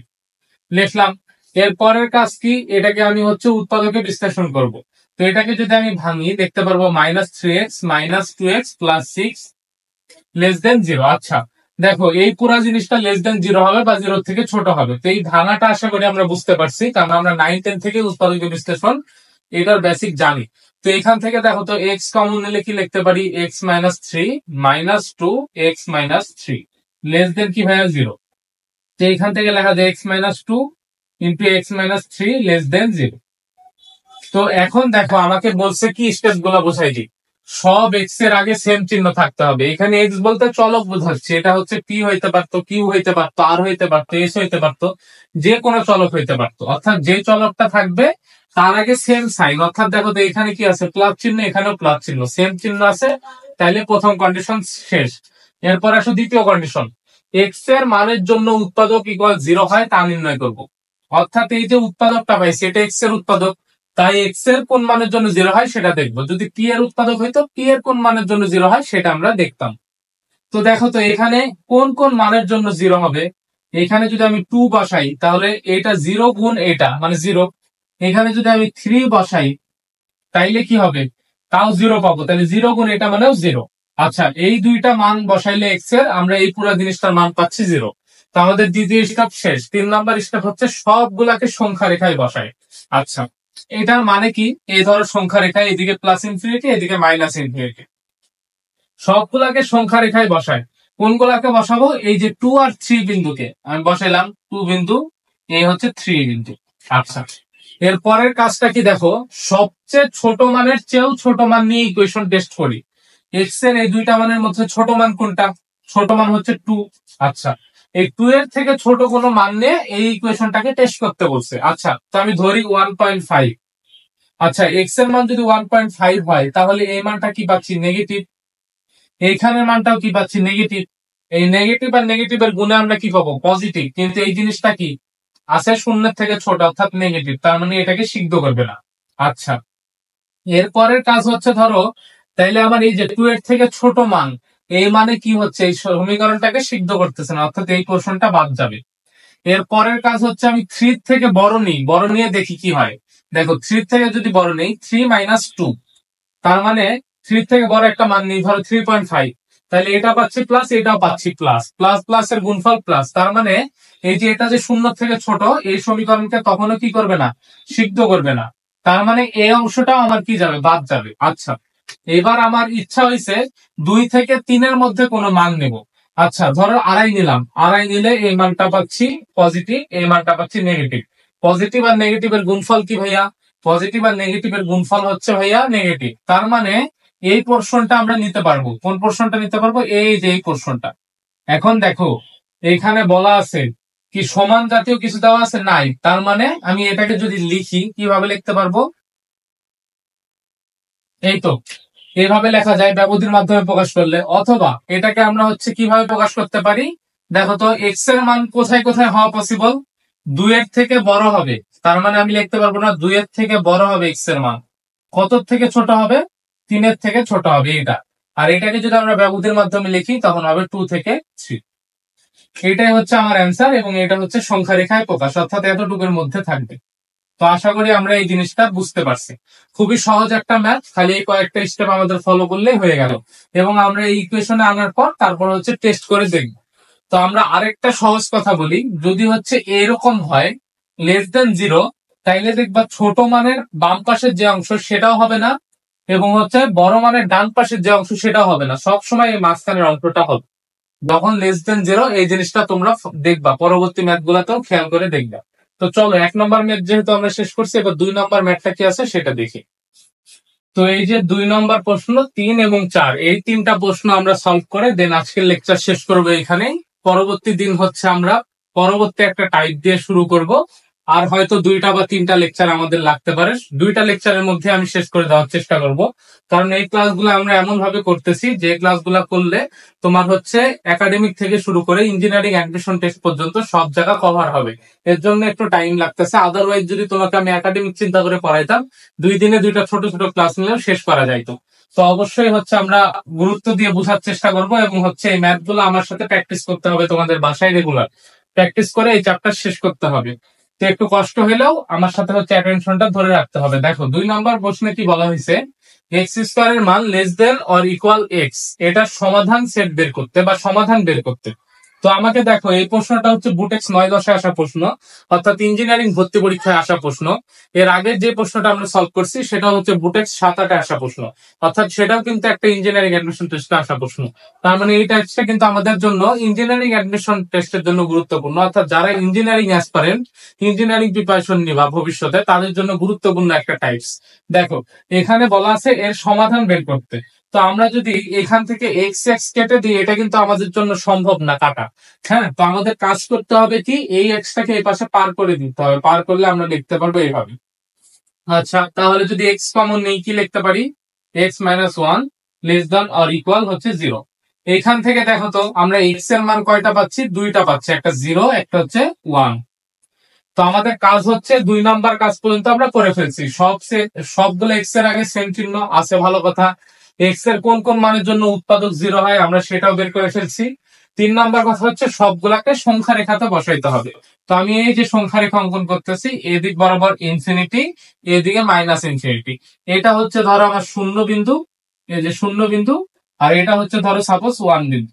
লিখলাম। এর পরের কাজ কি? এটাকে আমি হচ্ছে উৎপাদকে বিশ্লেষণ করব। তো এটাকে যদি আমি ভাঙি, দেখতে পারবো -3x - 2x + 6 <0। আচ্ছা দেখো এই পুরো জিনিসটা <0 হবে বা 0 থেকে ছোট হবে। তো এই ধারণাটা আশা করি আমরা বুঝতে পারছি, কারণ আমরা 9-10 থেকে উৎপাদক বিশ্লেষণ এটার বেসিক জানি। তো এখান থেকে দেখো তো x কমন নিলে কি লিখতে পারি? x - 3 - 2 x - 3 কি ভাইয়া? 0। তো এখান থেকে লেখা যায় x - 2 ইন্টু x - 3 <0। তো এখন দেখো আমাকে বলছে কি স্টেপ গুলা বোঝাই দিই। সব এক্স এর আগে সেম চিহ্ন থাকতে হবে। এখানে এক্স বলতে চলক বোঝাচ্ছে, এটা হচ্ছে পি হইতে পারতো, কিউ হইতে পারতো, আর হইতে পারতো, এস হইতে পারতো, যে কোনো চলক হইতে পারতো। অর্থাৎ যে চলকটা থাকবে তার আগে সেম সাইন, অর্থাৎ দেখো তো এখানে কি আছে প্লাস চিহ্ন, এখানেও প্লাস চিহ্ন, সেম চিহ্ন আছে, তাইলে প্রথম কন্ডিশন শেষ। এরপর আসো দ্বিতীয় কন্ডিশন, এক্স এর মানের জন্য উৎপাদক ইকুয়াল 0 হয় তা নির্ণয় করব। অর্থাৎ এই যে উৎপাদকটা পাইছি এটা এক্স এর উৎপাদক, তাই এক্স এর কোন মানের জন্য 0 হয় সেটা দেখবো। যদি পি এর উৎপাদক হইতো পি এর কোন মানের জন্য 0 হয় সেটা আমরা দেখতাম। তো দেখো তো এখানে কোন কোন মানের জন্য 0 হবে। এখানে যদি আমি 2 বসাই তাহলে এটা 0 গুণ এটা মানে 0। এখানে যদি আমি 3 বসাই তাইলে কি হবে, তাও 0 পাবো, তাহলে 0 গুণ এটা মানেও 0। আচ্ছা, এই দুইটা মান বসাইলে এক্স এর আমরা এই পুরো জিনিসটার মান পাচ্ছি 0। তো আমাদের দ্বিতীয় স্টেপ শেষ। 3 নাম্বার স্টেপ হচ্ছে সবগুলাকে সংখ্যা রেখায় বসায়। আচ্ছা, এটার মানে কি, এই ধরো সংখ্যা রেখায় এদিকে প্লাস ইনফিনিটি এদিকে মাইনাস ইনফিনিটি, সবগুলাকে সংখ্যা রেখায় বসায়। কোনগুলাকে বসাবো, এই যে 2 আর 3 বিন্দুকে আমি বসাইলাম 2 বিন্দু, এই হচ্ছে 3 বিন্দু। আচ্ছা, এর পরের কাজটা কি দেখো, সবচেয়ে ছোট মানের চেয়েও ছোট মান নিয়ে ইকুয়েশন টেস্ট করি। এক্স এর এই দুইটা মানের মধ্যে ছোট মান কোনটা, ছোট মান হচ্ছে 2। আচ্ছা, এই 2 এর থেকে ছোট কোনো মান নিয়ে এই ইকুয়েশনটাকে টেস্ট করতে বলছে। আচ্ছা, তো আমি ধরি 1.5। আচ্ছা, এক্স এর মান যদি 1.5 হয় তাহলে এই মানটা কি পাচ্ছি, নেগেটিভ। এইখানের মানটাও কি পাচ্ছি, নেগেটিভ। এই নেগেটিভ আর নেগেটিভের গুণে আমরা কি পাবো, পজিটিভ। কিন্তু এই জিনিসটা কি আছে, শূন্যের থেকে ছোট অর্থাৎ নেগেটিভ, তার মানে এটাকে সিদ্ধ করবে না। আচ্ছা, এর পরের কাজ হচ্ছে ধরো, তাইলে আমার এই যে 2 এর থেকে ছোট মান, এই মানে কি হচ্ছে, এই সমীকরণটাকে সিদ্ধ করতেছে না, অর্থাৎ এই পোর্শনটা বাদ যাবে। এর পরের কাজ হচ্ছে আমি 3 থেকে বড় নিই, বড় নিয়ে দেখি কি হয়। দেখো 3 থেকে যদি বড় নেই 3 মাইনাস 2, তার মানে 3 থেকে বড় একটা মান নিই, ধরো 3.5, তাহলে এটা পাচ্ছি প্লাস, এটাও পাচ্ছি প্লাস, প্লাস প্লাস এর গুণফল প্লাস, তার মানে এই যে এটা যে শূন্য থেকে ছোট এই সমীকরণকে কখনো কি করবে না, সিদ্ধ করবে না। তার মানে এই অংশটাও আমার কি যাবে, বাদ যাবে। আচ্ছা, এবার আমার ইচ্ছা হয়েছে 2 থেকে 3 এর মধ্যে কোনো মান নেব। আচ্ছা, ধরো আড়াই নিলাম, আড়াই নিলে এই মানটা পাচ্ছি পজিটিভ, এই মানটা পাচ্ছি নেগেটিভ। পজিটিভ আর নেগেটিভ এর গুণফল কি ভাইয়া, পজিটিভ আর নেগেটিভ এর গুণফল হচ্ছে ভাইয়া নেগেটিভ। তার মানে এই পোর্শনটা আমরা নিতে পারবো। কোন পোর্শনটা নিতে পারবো, এই যে এই পোর্শনটা। এখন দেখো এখানে বলা আছে কি সমান জাতীয় কিছু দেওয়া আছে নাই, তার মানে আমি এটাকে যদি লিখি কিভাবে লিখতে পারবো, এই তো এইভাবে লেখা যায় ব্যবধির মাধ্যমে প্রকাশ করলে। অথবা এটাকে আমরা হচ্ছে কিভাবে প্রকাশ করতে পারি, দেখো তো এক্স এর মান কোথায় কোথায় হওয়া পসিবল, 2 এর থেকে বড় হবে, তার মানে আমি লিখতে পারবো না 2 এর থেকে বড় হবে এক্স এর মান। কত থেকে ছোট হবে, 3 এর থেকে ছোট হবে এটা। আর এটাকে যদি আমরা ব্যবধির মাধ্যমে লিখি তখন হবে 2 থেকে 3। এটাই হচ্ছে আমার অ্যান্সার, এবং এটা হচ্ছে সংখ্যা রেখায় প্রকাশ, অর্থাৎ এতটুকুর মধ্যে থাকবে। তো আশা করি আমরা এই জিনিসটা বুঝতে পারছি। খুবই সহজ একটা ম্যাথ, খালি এই কয়েকটা স্টেপ আমাদের ফলো করলেই হয়ে গেল। এবং আমরা এই ইকুয়েশনে আনার পর তারপর হচ্ছে টেস্ট করে দেখব। তো আমরা আরেকটা সহজ কথা বলি, যদি হচ্ছে এরকম হয় লেস দেন 0, তাইলে দেখবা ছোট মানের বাম পাশের যে অংশ সেটাও হবে না, এবং হচ্ছে বড় মানের ডান পাশের যে অংশ সেটাও হবে না, সব সময় এই মাঝখানের অংশটা হবে। যখন লেস দেন 0 এই জিনিসটা তোমরা দেখবা, পরবর্তী ম্যাথ গুলাতেও খেয়াল করে দেখবা। তো চলো 1 নম্বর ম্যাথ যেহেতু আমরা শেষ করছি, এবার 2 নম্বর ম্যাথটা কি আছে সেটা দেখি। তো এই যে 2 নম্বর প্রশ্ন, 3 এবং 4, এই তিনটা প্রশ্ন আমরা সলভ করে দেন আজকের লেকচার শেষ করবো এখানেই। পরবর্তী দিন হচ্ছে আমরা পরবর্তী একটা টাইপ দিয়ে শুরু করব। আর হয়তো 2টা বা 3টা লেকচার আমাদের লাগতে পারে, 2টা লেকচারের মধ্যে আমি শেষ করে দেওয়ার চেষ্টা করব। কারণ এই ক্লাসগুলো আমরা এমন ভাবে করতেছি যে ক্লাসগুলো করলে তোমার হচ্ছে একাডেমিক থেকে শুরু করে ইঞ্জিনিয়ারিং অ্যাডমিশন টেস্ট পর্যন্ত সব জায়গা কভার হবে। এর জন্য একটু টাইম লাগতেছে। আদারওয়াইজ যদি তোমাকে আমি একাডেমিক চিন্তা করে পড়াইতাম 2 দিনে 2টা ছোট ছোট ক্লাস নিলেও শেষ করা যাইতো। তো অবশ্যই হচ্ছে আমরা গুরুত্ব দিয়ে বোঝার চেষ্টা করব, এবং হচ্ছে এই ম্যাথ গুলো আমার সাথে প্র্যাকটিস করতে হবে, তোমাদের বাসায় রেগুলার প্র্যাকটিস করে এই চ্যাপ্টার শেষ করতে হবে। তো একটু কষ্ট হলেও আমার সাথে হচ্ছে অ্যাটেনশনটা ধরে রাখতে হবে। দেখো 2 নম্বর প্রশ্নে কি বলা হয়েছে, এক্স স্কোয়ার এর মান less than or equal x, এটার সমাধান সেট বের করতে বা সমাধান বের করতে। তো আমাকে দেখো, এই প্রশ্নটা হচ্ছে বুটেক্স 9-10 আসা প্রশ্ন, অর্থাৎ ইঞ্জিনিয়ারিং ভর্তি পরীক্ষায় আসা প্রশ্ন। এর আগের যে প্রশ্নটা আমরা সলভ করছি সেটা হচ্ছে বুটেক্স 7-8 আসা প্রশ্ন, অর্থাৎ সেটাও কিন্তু একটা ইঞ্জিনিয়ারিং অ্যাডমিশন টেস্টে আসা প্রশ্ন। তার মানে এই টেস্টটা কিন্তু আমাদের জন্য ইঞ্জিনিয়ারিং অ্যাডমিশন টেস্টের জন্য গুরুত্বপূর্ণ, অর্থাৎ যারা ইঞ্জিনিয়ারিং অ্যাসপারেন্ট, ইঞ্জিনিয়ারিং প্রিপারেশন নিবা ভবিষ্যতে, তাদের জন্য গুরুত্বপূর্ণ একটা টাইপস। দেখো, এখানে বলা আছে এর সমাধান বের করতে। তো আমরা যদি এখান থেকে এক্স এক্স কেটে দিই, এটা কিন্তু আমাদের জন্য সম্ভব না কাটা। হ্যাঁ, তো আমাদের কাজ করতে হবে কি, এই এক্সটাকে এই পাশে পার করে দিতে হবে, পার করলে আমরা লিখতে পারবো এইভাবে। আচ্ছা, তাহলে যদি এক্স কমন নেই, কি লিখতে পারি, x minus one less than or equal হচ্ছে 0। এখান থেকে দেখো তো আমরা এক্স এর মান কয়টা পাচ্ছি, 2টা পাচ্ছি, একটা 0 একটা হচ্ছে 1। তো আমাদের কাজ হচ্ছে 2 নাম্বার কাজ পর্যন্ত আমরা করে ফেলছি, সবগুলো এক্স এর আগে সেম চিহ্ন আছে, ভালো কথা। এক্স এর কোন কোন মানের জন্য উৎপাদক 0 হয় আমরা সেটাও বের করে ফেলছি। 3 নাম্বার কথা হচ্ছে সবগুলাকে সংখ্যা রেখাতে বসাইতে হবে। তো আমি এই যে সংখ্যা রেখা অঙ্কন করতেছি, এদিক বরাবর ইনফিনিটি, এদিকে মাইনাস ইনফিনিটি। এটা হচ্ছে ধরো আমার 0 বিন্দু, এই যে 0 বিন্দু, আর এটা হচ্ছে ধরো সাপোজ 1 বিন্দু।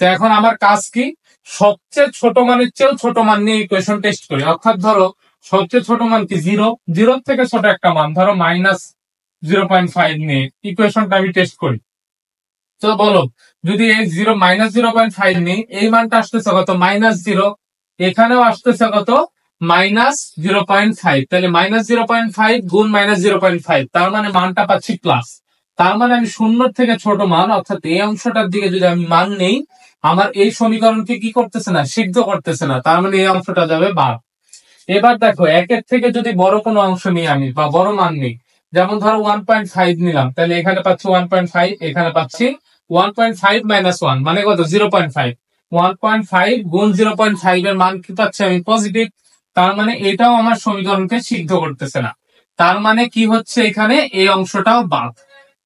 তো এখন আমার কাজ কি, সবচেয়ে ছোট মানের চেয়েও ছোট মান নিয়ে ইকুয়েশন টেস্ট করি, অর্থাৎ ধরো সবচেয়ে ছোট মান কি 0, 0 থেকে ছোট একটা মান ধরো -0.5 নিয়ে ইকুয়েশনটা আমি টেস্ট করি। তো বলো, যদি এই -0.5 নিই, এই মানটা আসতেছে কত, -0, এখানেও আসতেছে কত, -0.5, তাহলে -0.5 গুণ -0.5, তার মানে মানটা পাচ্ছি প্লাস। তার মানে আমি 0 থেকে ছোট মান, অর্থাৎ এই অংশটার দিকে যদি আমি মান নেই, আমার এই সমীকরণকে কি করতেছে না, সিদ্ধ করতেছে না, তার মানে এই অংশটা যাবে বাদ। এবার দেখো, একের থেকে যদি বড় কোনো অংশ নিই আমি, বা বড় মান নিই, যেমন ধরো 1.5 নিলাম, তাহলে এখানে পাচ্ছি 1.5, এখানে পাচ্ছি 1.5 মাইনাস 1 মানে কত, 0.5। 1.5 গুণ 0.5 এর মান কি পাচ্ছি আমি, পজিটিভ। তার মানে এটাও আমার সমীকরণকে সিদ্ধ করতেছে না, তার মানে কি হচ্ছে, এখানে এই অংশটাও বাদ।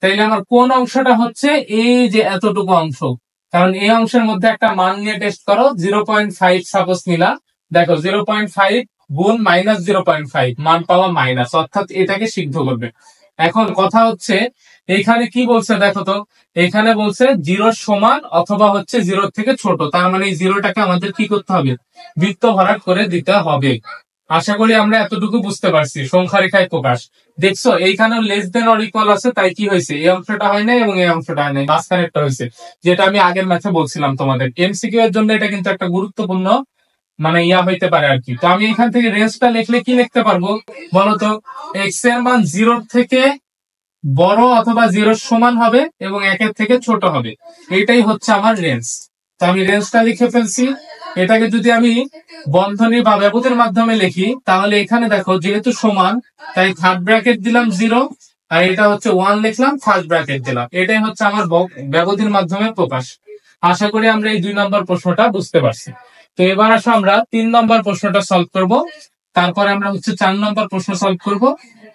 তাইলে আমার কোন অংশটা হচ্ছে, এই যে এতটুকু অংশ, কারণ এই অংশের মধ্যে একটা মান নিয়ে টেস্ট করো, 0.5 সাপোজ নিলা, দেখো 0.5 গুণ -0.5 মান পাওয়া মাইনাস, অর্থাৎ এটাকে সিদ্ধ করবে। এখন কথা হচ্ছে এখানে কি বলছে দেখো তো, এখানে বলছে 0 সমান অথবা হচ্ছে 0 থেকে ছোট, তার মানে এই 0টাকে আমাদের কি করতে হবে, বৃত্ত ভরাট করে দিতে হবে। আশা করি আমরা এতটুকু বুঝতে পারছি, সংখ্যা রেখায় প্রকাশ। দেখছো, এইখানেও লেস দেন অর ইকুয়াল আছে, তাই কি হয়েছে, এই অংশটা হয় নাই এবং এই অংশটা হয় নাই, মাঝখানেরটা হয়েছে, যেটা আমি আগের ম্যাথে বলছিলাম তোমাদের। এমসিকিউ এর জন্য এটা কিন্তু একটা গুরুত্বপূর্ণ মানে হইতে পারে আর কি। তো আমি এখান থেকে রেঞ্জটা লিখলে কি লিখতে পারবো বলতো, এক্স এর মান 0 থেকে বড় অথবা 0 সমান হবে এবং 1 থেকে ছোট হবে, এটাই হচ্ছে আমার রেঞ্জ। তো আমি রেঞ্জটা লিখে ফেলছি। এটাকে যদি আমি বন্ধনী বা ব্যবধির মাধ্যমে লিখি, তাহলে এখানে দেখো যেহেতু সমান, তাই থার্ড ব্র্যাকেট দিলাম 0, আর এটা হচ্ছে 1 লিখলাম, ফার্স্ট ব্র্যাকেট দিলাম, এটাই হচ্ছে আমার ব্যবধির মাধ্যমে প্রকাশ। আশা করি আমরা এই 2 নম্বর প্রশ্নটা বুঝতে পারছি। তো এবার আসো আমরা 3 নম্বর প্রশ্নটা সলভ করব, তারপরে আমরা হচ্ছে 4 নম্বর প্রশ্ন সলভ করব।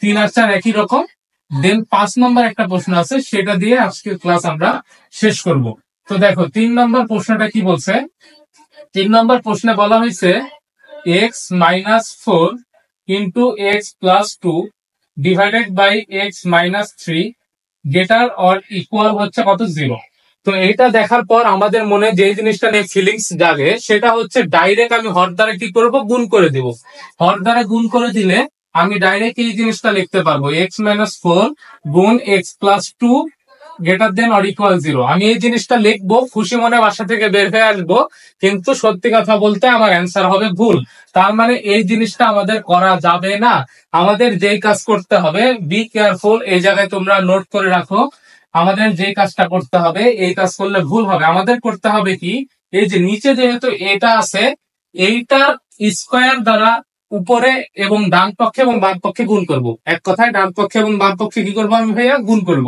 3 আর 4 একই রকম, দেন 5 নম্বর একটা প্রশ্ন আছে, সেটা দিয়ে আজকের ক্লাস আমরা শেষ করব। তো দেখো 3 নম্বর প্রশ্নটা কি বলছে। 3 নম্বর প্রশ্নে বলা হয়েছে x-4 into x+2 divided by x-3 greater or equal হচ্ছে কত, 0। তো এটা দেখার পর আমাদের মনে যে জিনিসটা নিয়ে ফিলিংস জাগে, সেটা হচ্ছে ডাইরেক্ট আমি হর দ্বারা কি করব, গুণ করে দিব। হর দ্বারা গুণ করে দিলে আমি ডাইরেক্ট এই জিনিসটা লিখতে পারবো, x-4 গুণ x+2 greater than or equal 0। আমি এই জিনিসটা লিখবো, খুশি মনে বাসা থেকে বের হয়ে আসবো, কিন্তু সত্যি কথা বলতে আমার অ্যান্সার হবে ভুল। তার মানে এই জিনিসটা আমাদের করা যাবে না। আমাদের যেই কাজ করতে হবে, বি কেয়ারফুল, এই জায়গায় তোমরা নোট করে রাখো, আমাদের যে কাজটা করতে হবে, এই কাজ করলে ভুল হবে। আমাদের করতে হবে কি, এই যে নিচে যেহেতু এটা আছে, এইটার স্কোয়ার দ্বারা উপরে এবং ডান পক্ষে এবং বাম পক্ষে গুণ করব। এক কথায় ডান পক্ষে এবং বাম পক্ষে কি করবো আমি ভাইয়া, গুণ করব।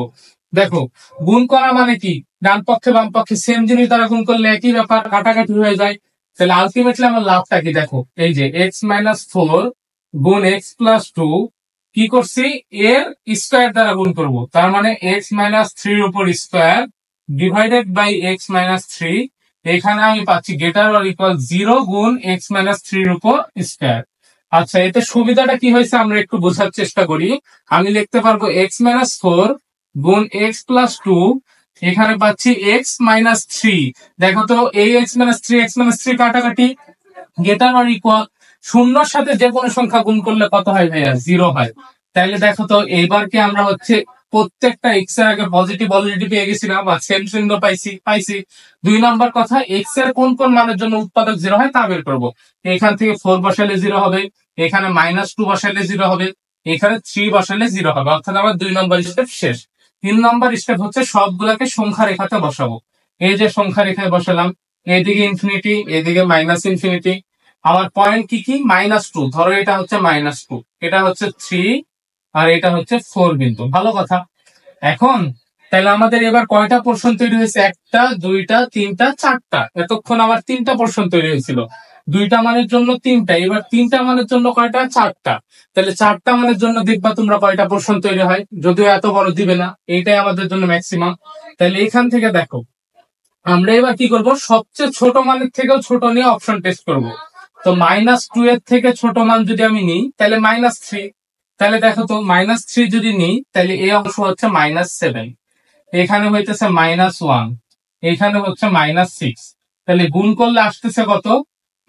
দেখো, গুণ করা মানে কি, ডান পক্ষে বাম পক্ষে সেম জিনিস দ্বারা গুণ করলে একই ব্যাপার, কাটাকাটি হয়ে যায়। তাহলে আলটিমেটলি আমার লাভটা কি, দেখো এই যে x-4 গুণ x+2 কি করছি, এর স্কোয়ার দ্বারা গুণ করব, তার মানে x-3 উপর স্কোয়ার ডিভাইডেড বাই x-3, এখানে আমি পাচ্ছি গ্রেটার অর ইকুয়াল 0 গুণ x-3 উপর স্কোয়ার। আচ্ছা, এতে সুবিধাটা কি হয়েছে আমরা একটু বোঝার চেষ্টা করি। আমি লিখতে পারবো x-4 গুণ x+2 এখানে পাচ্ছি x-3। দেখো তো এই x-3 কাটাকাটি, গ্রেটার অর ইকুয়াল, শূন্যর সাথে যে কোনো সংখ্যা গুণ করলে কত হয় ভাইয়া? 0 হয়। তাহলে দেখো তো এইবার কি আমরা হচ্ছে প্রত্যেকটা এক্স এর আগে পজিটিভ অলরেডি পেয়ে গেছিলাম বা সেম চিহ্ন পাইছি। 2 নম্বর কথা, এক্স এর কোন কোন মানের জন্য উৎপাদক 0 হয় তা বের করবো। এখান থেকে 4 বসালে 0 হবে, এখানে -2 বসালে 0 হবে, এখানে 3 বসালে 0 হবে, অর্থাৎ আমার 2 নম্বর স্টেপ শেষ। 3 নম্বর স্টেপ হচ্ছে সবগুলাকে সংখ্যা রেখাতে বসাবো। এই যে সংখ্যা রেখায় বসালাম, এদিকে ইনফিনিটি, এদিকে -ইনফিনিটি। আমার পয়েন্ট কি কি? -2, ধরো এটা হচ্ছে -2, এটা হচ্ছে 3, আর এটা হচ্ছে 4 বিন্দু। ভালো কথা। এখন তাহলে আমাদের এবার কয়টা পোর্শন তৈরি হয়েছে? 1টা, 2টা, 3টা, 4টা। এতক্ষণ আমার 3টা পোর্শন তৈরি হয়েছিল। 2টা মানের জন্য 3টা, এবার 3টা মানের জন্য কয়টা? 4টা। তাহলে 4টা মানের জন্য দেখবা তোমরা কয়টা পোর্শন তৈরি হয়, যদিও এত বড় দিবে না, এইটাই আমাদের জন্য ম্যাক্সিমাম। তাহলে এখান থেকে দেখো আমরা এবার কি করব, সবচেয়ে ছোট মানের থেকেও ছোট নিয়ে অপশন টেস্ট করব। তো -2 এর থেকে ছোট মান যদি আমি নিই তাহলে -3। তাহলে দেখো তো -3 যদি নিই তাহলে এই অংশ হচ্ছে -7, এখানে হইতেছে -1, এখানে হচ্ছে -6। তাহলে গুণ করলে আসতেছে কত?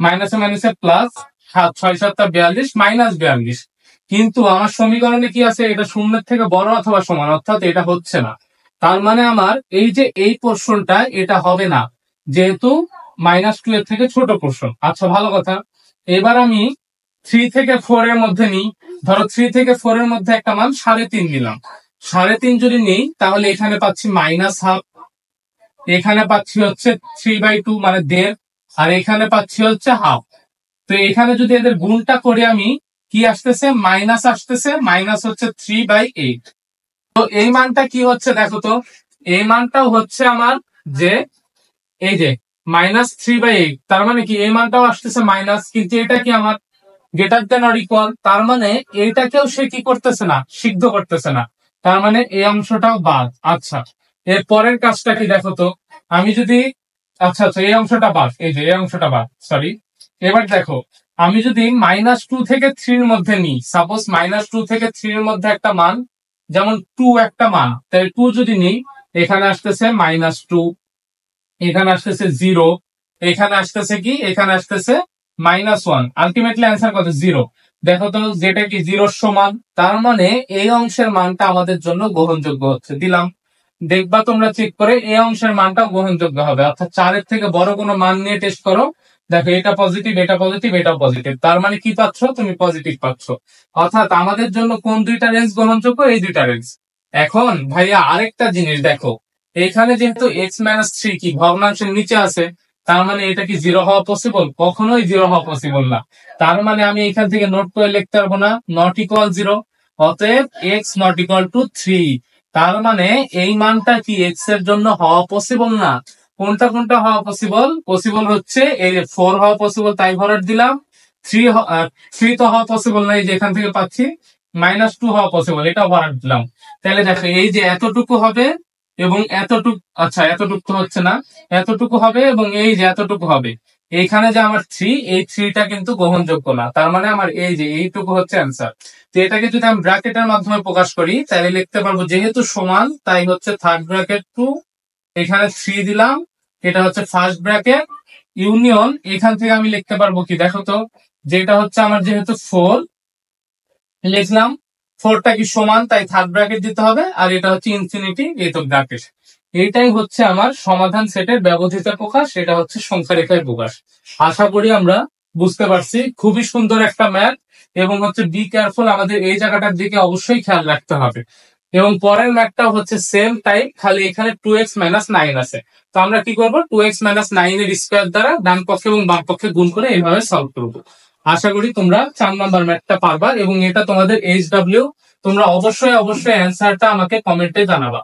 মাইনাসে মাইনাসে প্লাস, 7 6 7 42, -42। কিন্তু আমার সমীকরণে কি আছে? এটা শূন্যের থেকে বড় অথবা সমান, অর্থাৎ এটা হচ্ছে না। তার মানে আমার এই যে এই পোর্শনটা এটা হবে না, যেহেতু -2 এর থেকে ছোট পোর্শন। আচ্ছা ভালো কথা। এবার আমি 3 থেকে 4 এর মধ্যে নিই। ধরো 3 থেকে 4 এর মধ্যে একটা মান 3.5 নিলাম। 3.5 যদি নিই তাহলে এখানে পাচ্ছি -1/2, এখানে পাচ্ছি হচ্ছে 3/2 মানে 1.5, আর এখানে পাচ্ছি হচ্ছে হাফ। তো এখানে যদি এদের গুণটা করে আমি, কি আসতেছে? মাইনাস আসতেছে, মাইনাস হচ্ছে 3/8। তো এই মানটা কি হচ্ছে দেখো তো, এই মানটাও হচ্ছে আমার যে এই যে -3/8। তার মানে কি এই মানটাও আসতেছে মাইনাস, কিন্তু এটা কি আমার গ্রেটার দেন অর ইকুয়াল, তার মানে এইটাকেও সে কি করতেছে না? সিদ্ধ করতেছে না। তার মানে এই অংশটাও বাদ। আচ্ছা, এর পরের কাজটা কি দেখো তো, আমি যদি, আচ্ছা আচ্ছা এই অংশটা বাদ, এই যে এই অংশটা বাদ, সরি। এবার দেখো, আমি যদি -2 থেকে 3 এর মধ্যে নিই, সাপোজ -2 থেকে 3 এর মধ্যে একটা মান, যেমন 2 একটা মান, তাই 2 যদি নিই, এখানে আসতেছে -2, এখানে আসতেছে 0, এখানে আসতেছে কি? এখানে আসতেছে -1। আলটিমেটলি অ্যান্সার কত? 0। দেখো তো যেটা কি 0 সমান, তার মানে এই অংশের মানটা আমাদের জন্য গ্রহণযোগ্য হচ্ছে। দিলাম, দেখবা তোমরা চেক করে এই অংশের মানটা গ্রহণযোগ্য হবে, অর্থাৎ 4 এর থেকে বড় কোনো মান নিয়ে টেস্ট করো। দেখো এটা পজিটিভ, এটা পজিটিভ, এটা পজিটিভ, তার মানে কি পাচ্ছ? তুমি পজিটিভ পাচ্ছ। অর্থাৎ আমাদের জন্য কোন দুইটা রেঞ্জ গ্রহণযোগ্য? এই দুইটা রেঞ্জ। এখন ভাইয়া আরেকটা জিনিস দেখো, এখানে যেহেতু x-3 কি ভগ্নাংশের নিচে আছে, তার মানে এটা কি 0 হওয়া পসিবল? কখনোই 0 হওয়া পসিবল না। তার মানে আমি এখান থেকে নোট করে লিখতে পারবো না নট ইকুয়াল 0, অতএব x নট ইকুয়াল টু 3। তার মানে এই মানটা কি x এর জন্য হওয়া পসিবল না। কোনটা কোনটা হওয়া পসিবল? পসিবল হচ্ছে এই 4 হওয়া পসিবল, তাই ভরাট দিলাম। 3 তো হওয়া পসিবল না, এই যে এখান থেকে পাচ্ছি। -2 হওয়া পসিবল, এটাও ভরাট দিলাম। তাহলে দেখো এই যে এতটুকু হবে এবং এতটুকু, আচ্ছা এতটুকু তো হচ্ছে না, এতটুকু হবে এবং এই যে এতটুকু হবে। এইখানে যে আমার 3, এই 3টা কিন্তু গ্রহণযোগ্য না, তার মানে আমার এই যে এইটুকু হচ্ছে অ্যান্সার। তো এটাকে যদি আমি ব্র্যাকেটের মাধ্যমে প্রকাশ করি তাহলে লিখতে পারবো, যেহেতু সমান তাই হচ্ছে থার্ড ব্র্যাকেট 2, এখানে 3 দিলাম, এটা হচ্ছে ফার্স্ট ব্র্যাকেট ইউনিয়ন। এখান থেকে আমি লিখতে পারবো কি দেখো তো, যেটা হচ্ছে আমার যেহেতু 4 লিখলাম, 4টা কি সমান, তাই থার্ড ব্র্যাকেট দিতে হবে, আর এটা হচ্ছে ইনফিনিটি, এই তো ব্র্যাকেট। এটাই হচ্ছে আমার সমাধান সেটের ব্যবহৃত প্রকাশ, এটা হচ্ছে সংখ্যা রেখায় প্রকাশ। আশা করি আমরা বুঝতে পারছি। খুবই সুন্দর একটা ম্যাথ, এবং হচ্ছে বি কেয়ারফুল, আমাদের এই জায়গাটার দিকে অবশ্যই খেয়াল রাখতে হবে। এবং পরের ম্যাথটাও হচ্ছে সেম টাইপ, খালি এখানে 2x-9 আছে। তো আমরা কি করবো? 2x-9 এর স্কোয়ার দ্বারা ডান পক্ষে এবং বাম পক্ষে গুণ করে এইভাবে সলভ করবো। আশা করি তোমরা 4 নাম্বার ম্যাথটা পারবা, এবং এটা তোমাদের HW। তোমরা অবশ্যই অবশ্যই অ্যান্সারটা আমাকে কমেন্টে জানাবা।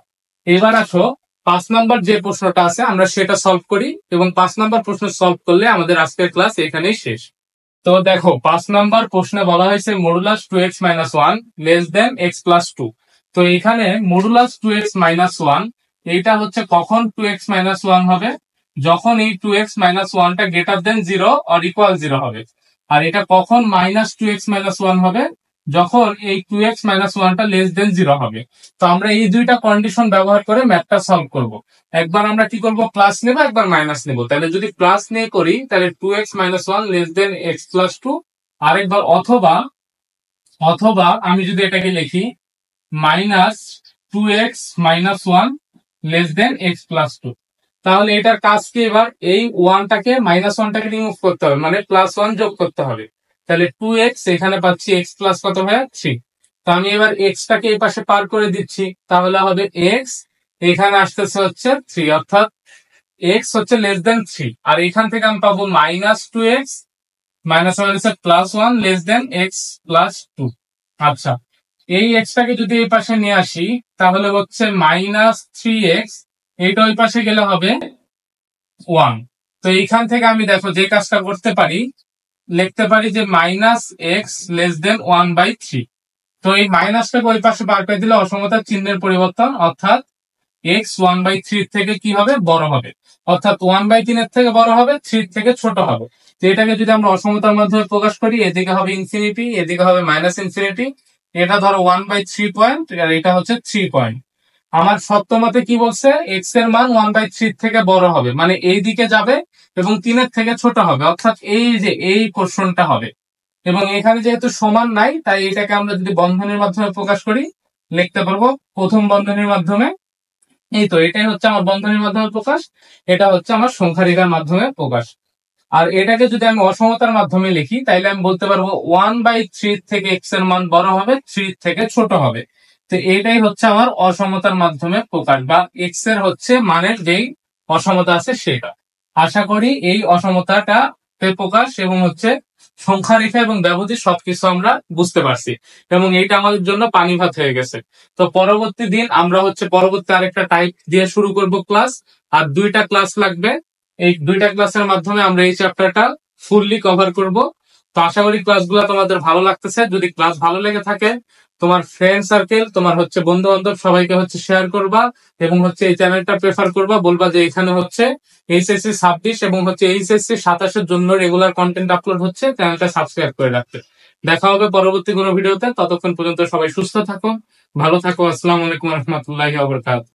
এবার আসো 5 নাম্বার যে প্রশ্নটা আছে আমরা সেটা সলভ করি, এবং 5 নাম্বার প্রশ্ন সলভ করলে আমাদের আজকের ক্লাস এখানেই শেষ। তো দেখো 5 নাম্বার প্রশ্নে বলা হয়েছে modulus 2x-1 less than x plus 2। তো এখানে মডুলাস 2x-1 এইটা হচ্ছে কখন 2x-1 হবে? যখন এই 2x-1টা গ্রেটার দেন 0 অর ইকুয়াল 0 হবে। আর এটা কখন -2x-1 হবে? যখন এই 2x-1 টা লেস দেন 0 হবে। তো আমরা এই দুইটা কন্ডিশন ব্যবহার করে ম্যাথটা সলভ করব। একবার আমরা কি করব, প্লাস নেব, একবার মাইনাস নেব। তাহলে যদি প্লাস নিয়ে করি তাহলে 2x-1 লেস দেন x+2, আরেকবার অথবা অথবা আমি যদি এটাকে লিখি -2x-1 লেস দেন x+2, তাহলে এটার কাজ কি, এবার এই -1টাকে রিমুভ করতে হবে, মানে +1 যোগ করতে হবে। তাহলে 2x এখানে পাচ্ছি, x প্লাস কত হয় 3। তো আমি এবার x টাকে এই পাশে পার করে দিচ্ছি, তাহলে হবে x এখানে আসতেছে হচ্ছে 3, অর্থাৎ x হচ্ছে লেস দেন 3। আর এখান থেকে আমি পাবো -2x +1 লেস দেন x+2। আচ্ছা, এই x টাকে যদি এই পাশে নিয়ে আসি তাহলে হচ্ছে -3x, এইটা ওই পাশে গেলে হবে 1। তো এইখান থেকে আমি দেখো যে কাজটা করতে পারি, লিখতে পারি যে -x লেস দেন 1/3। তো এই মাইনাসটাকে ওই পাশে বার করে দিলে অসমতার চিহ্নের পরিবর্তন, অর্থাৎ x 1/3 থেকে কি হবে, বড় হবে, অর্থাৎ 1/3 এর থেকে বড় হবে, 3 থেকে ছোট হবে। তো এটাকে যদি আমরা অসমতার মাধ্যমে প্রকাশ করি, এদিকে হবে ইনফিনিটি, এদিকে হবে -ইনফিনিটি। এটা ধরো 1/3 পয়েন্ট, আর এটা হচ্ছে 3 পয়েন্ট। আমার সপ্তমতে কি বলছে, এক্স এর মান 1/3 থেকে বড় হবে, মানে এই দিকে যাবে এবং 3-এর থেকে ছোট হবে, অর্থাৎ এই যে এই কোশ্চনটা হবে। এবং এখানে যেহেতু সমান নাই, তাই এটাকে আমরা যদি বন্ধনীর মাধ্যমে প্রকাশ করি, লিখতে পারবো প্রথম বন্ধনীর মাধ্যমে। এই তো এটাই হচ্ছে আমার বন্ধনীর মাধ্যমে প্রকাশ, এটা হচ্ছে আমার সংখ্যা রেখার মাধ্যমে প্রকাশ। আর এটাকে যদি আমি অসমতার মাধ্যমে লিখি, তাইলে আমি বলতে পারবো 1/3 থেকে এক্স এর মান বড় হবে, 3 থেকে ছোট হবে। তো এটাই হচ্ছে আমার অসমতার মাধ্যমে প্রকাশ, বা এক্স এর হচ্ছে মানের যেই অসমতা আছে সেটা। আশা করি এই অসমতাটা প্রকাশ এবং হচ্ছে সংখ্যা রেখা এবং ব্যবধি সবকিছু আমরা বুঝতে পারছি, এবং এইটা আমাদের জন্য পানি ভাত হয়ে গেছে। তো পরবর্তী দিন আমরা হচ্ছে পরবর্তী আরেকটা টাইপ দিয়ে শুরু করব ক্লাস, আর 2টা ক্লাস লাগবে। এই 2টা ক্লাসের মাধ্যমে আমরা এই চ্যাপ্টারটা ফুললি কভার করব। তো আশা করি ক্লাসগুলো তোমাদের ভালো লাগতেছে। যদি ক্লাস ভালো লেগে থাকে, তোমার ফ্রেন্ড সার্কেল, তোমার হচ্ছে বন্ধু বান্ধব সবাইকে হচ্ছে শেয়ার করবা, এবং হচ্ছে এই চ্যানেলটা প্রেফার করবা, বলবা যে এখানে হচ্ছে এইচএসসি 26 এবং হচ্ছে এইচএসসি 27-এর জন্য রেগুলার কন্টেন্ট আপলোড হচ্ছে, চ্যানেলটা সাবস্ক্রাইব করে রাখতে। দেখা হবে পরবর্তী কোনো ভিডিওতে, ততক্ষণ পর্যন্ত সবাই সুস্থ থাকো, ভালো থাকো। আসসালামু আলাইকুম রহমতুল্লাহি ওয়া বারাকাতুহু।